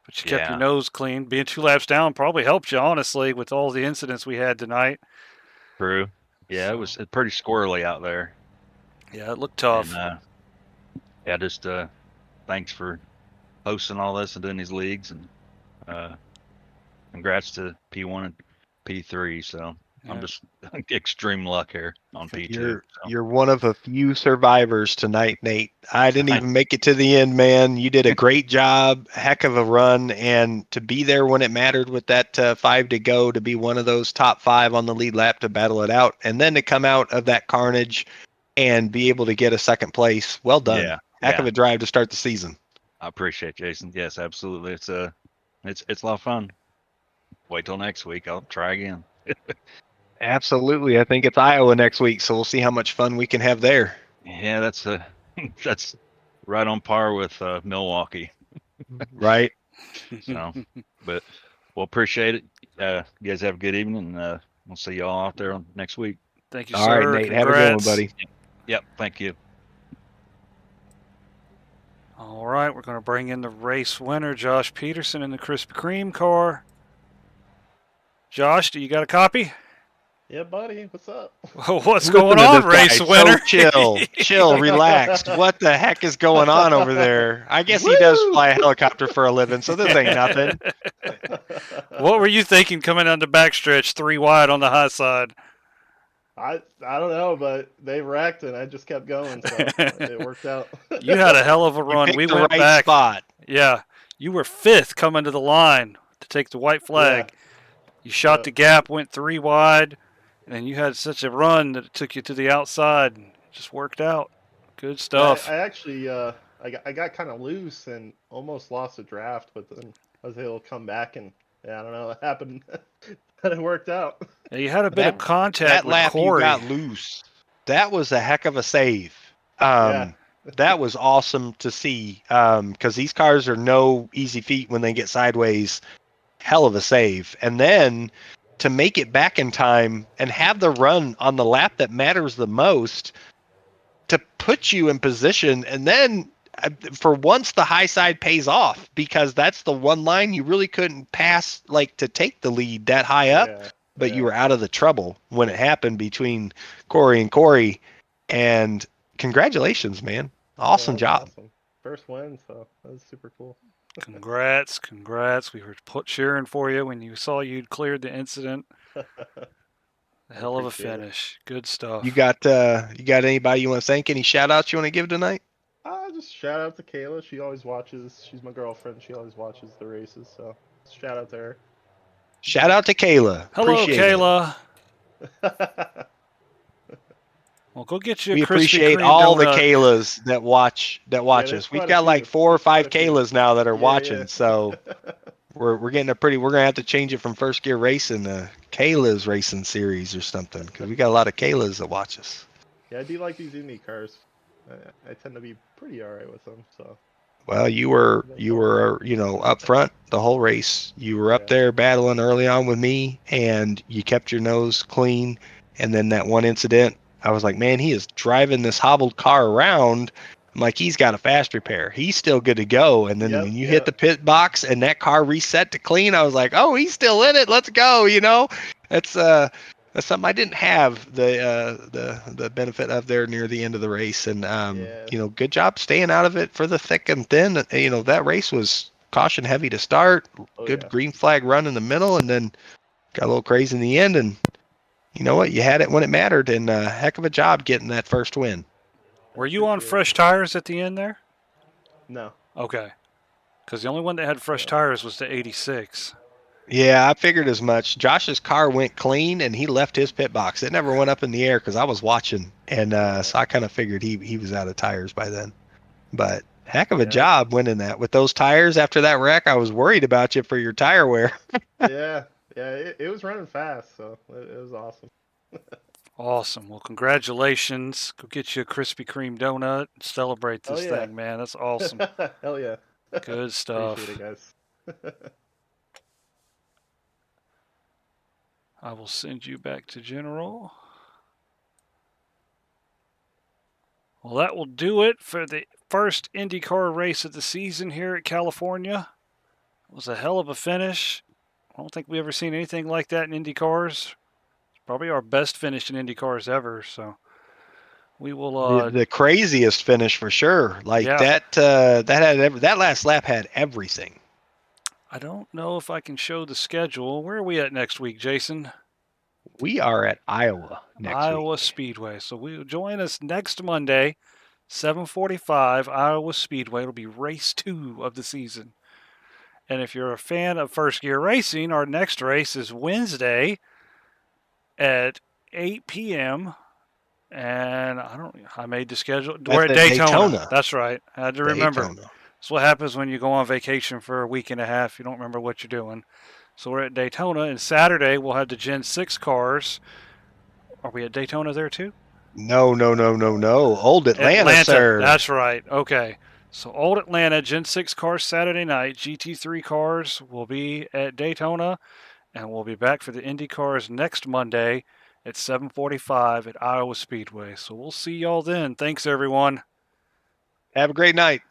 But you kept your nose clean. Being 2 laps down probably helped you, honestly, with all the incidents we had tonight. True. Yeah, So- it was pretty squirrely out there. Yeah, it looked tough. And, yeah, just thanks for hosting all this and doing these leagues, and congrats to P1 and P3. So Yeah. I'm just extreme luck here on P2. You're one of a few survivors tonight, Nate. I didn't even make it to the end, man. You did a great job, heck of a run, and to be there when it mattered with that 5 to go, to be one of those top 5 on the lead lap to battle it out, and then to come out of that carnage and be able to get a second place. Well done. Yeah, Heck of a drive to start the season. I appreciate it, Jason. Yes, absolutely. It's a lot of fun. Wait till next week. I'll try again. Absolutely. I think it's Iowa next week, so we'll see how much fun we can have there. Yeah, that's that's right on par with Milwaukee. Right. So, but we'll appreciate it. You guys have a good evening, and we'll see y'all out there next week. Thank you, All sir. right, Nate. Have a good one, Congrats. buddy. Yep. Thank you. All right, we're going to bring in the race winner, Josh Peterson, in the Krispy Kreme car. Josh, do you got a copy? Yeah, buddy. What's up? What's going on, race winner? So chill, relax. What the heck is going on over there? I guess he does fly a helicopter for a living, so this ain't nothing. What were you thinking coming on the backstretch 3 wide on the high side? I don't know, but they wrecked and I just kept going, so it worked out. You had a hell of a run. You We picked the went right back. spot. Yeah, you were 5th coming to the line to take the white flag. You shot the gap, went 3 wide, And you had such a run that it took you to the outside. And just worked out. Good Yeah, stuff. I actually I got kind of loose and almost lost a draft, but then I was able to come back and I don't know what happened. But it worked out. Yeah, you had a bit of That contact with lap you Corey. got loose. That was a heck of a save. Yeah. That was awesome to see. Because these cars are no easy feat when they get sideways. Hell of a save. And then to make it back in time and have the run on the lap that matters the most to put you in position, and then for once the high side pays off, because that's the one line you really couldn't pass, like to take the lead that high up, Yeah. but you yeah. were out of the trouble when it happened between Corey, and congratulations, man. Yeah, Awesome that was job. awesome. First win, so that was super cool. Congrats. We were cheering for you when you saw you'd cleared the incident. A hell of a appreciate it. finish. Good stuff. You got anybody you want to thank? Any shout outs you want to give tonight? Just shout out to Kayla. She always watches. She's my girlfriend. She always watches the races. So shout out to her. Shout out to Kayla. Hello, Appreciate Kayla. Yeah, Well, go get you a We Krispy appreciate Kreme all the donut. Kaylas that watch there's us. We've quite a got like few. 4 or There's quite 5 a few. Kaylas now that are Yeah, watching. yeah. So we're getting we're gonna have to change it from First Gear Racing to Kayla's Racing Series or something, because we got a lot of Kaylas that watch us. Yeah, I do like these Indy cars. I tend to be pretty alright with them. So Well, you were up front the whole race. You were up Yeah. there battling early on with me, and you kept your nose clean. And then that one incident, I was like, man, he is driving this hobbled car around. I'm like, he's got a fast repair. He's still good to go. And then when you hit the pit box and that car reset to clean, I was like, oh, he's still in it. Let's go. That's something I didn't have the benefit of there near the end of the race. And Yeah. good job staying out of it for the thick and thin. That race was caution heavy to start, Oh good yeah. green flag run in the middle, and then got a little crazy in the end. And you know what? You had it when it mattered, and heck of a job getting that first win. Were you on Appreciate it. fresh tires at the end there? No. Okay. Because the only one that had fresh tires was the 86. Yeah, I figured as much. Josh's car went clean, and he left his pit box. It never went up in the air because I was watching, and so I kind of figured he was out of tires by then. But heck of a Yeah. job winning that with those tires after that wreck. I was worried about you for your tire wear. Yeah. It was running fast, so it was awesome. Awesome. Well, congratulations. Go get you a Krispy Kreme donut and celebrate Oh, this yeah. thing, man. That's awesome. Hell yeah. Good stuff. Appreciate it, guys. I will send you back to General. Well, that will do it for the first IndyCar race of the season here at California. It was a hell of a finish. I don't think we've ever seen anything like that in IndyCars. It's probably our best finish in IndyCars ever. So we will. The craziest finish for sure. Like Yeah. that last lap had everything. I don't know if I can show the schedule. Where are we at next week, Jason? We are at Iowa next Iowa week. Speedway. So we will join us next Monday, 7:45, Iowa Speedway. It'll be race 2 of the season. And if you're a fan of First Gear Racing, our next race is Wednesday at 8 p.m. And I made the schedule. We're at That's at Daytona. Daytona. That's right. I had to remember. Daytona. That's what happens when you go on vacation for a week and a half. You don't remember what you're doing. So we're at Daytona, and Saturday we'll have the Gen 6 cars. Are we at Daytona there too? No. Old Atlanta, sir. That's right. Okay. So Old Atlanta Gen 6 cars Saturday night. GT3 cars will be at Daytona, and we'll be back for the Indy cars next Monday at 7:45 at Iowa Speedway. So we'll see y'all then. Thanks, everyone. Have a great night.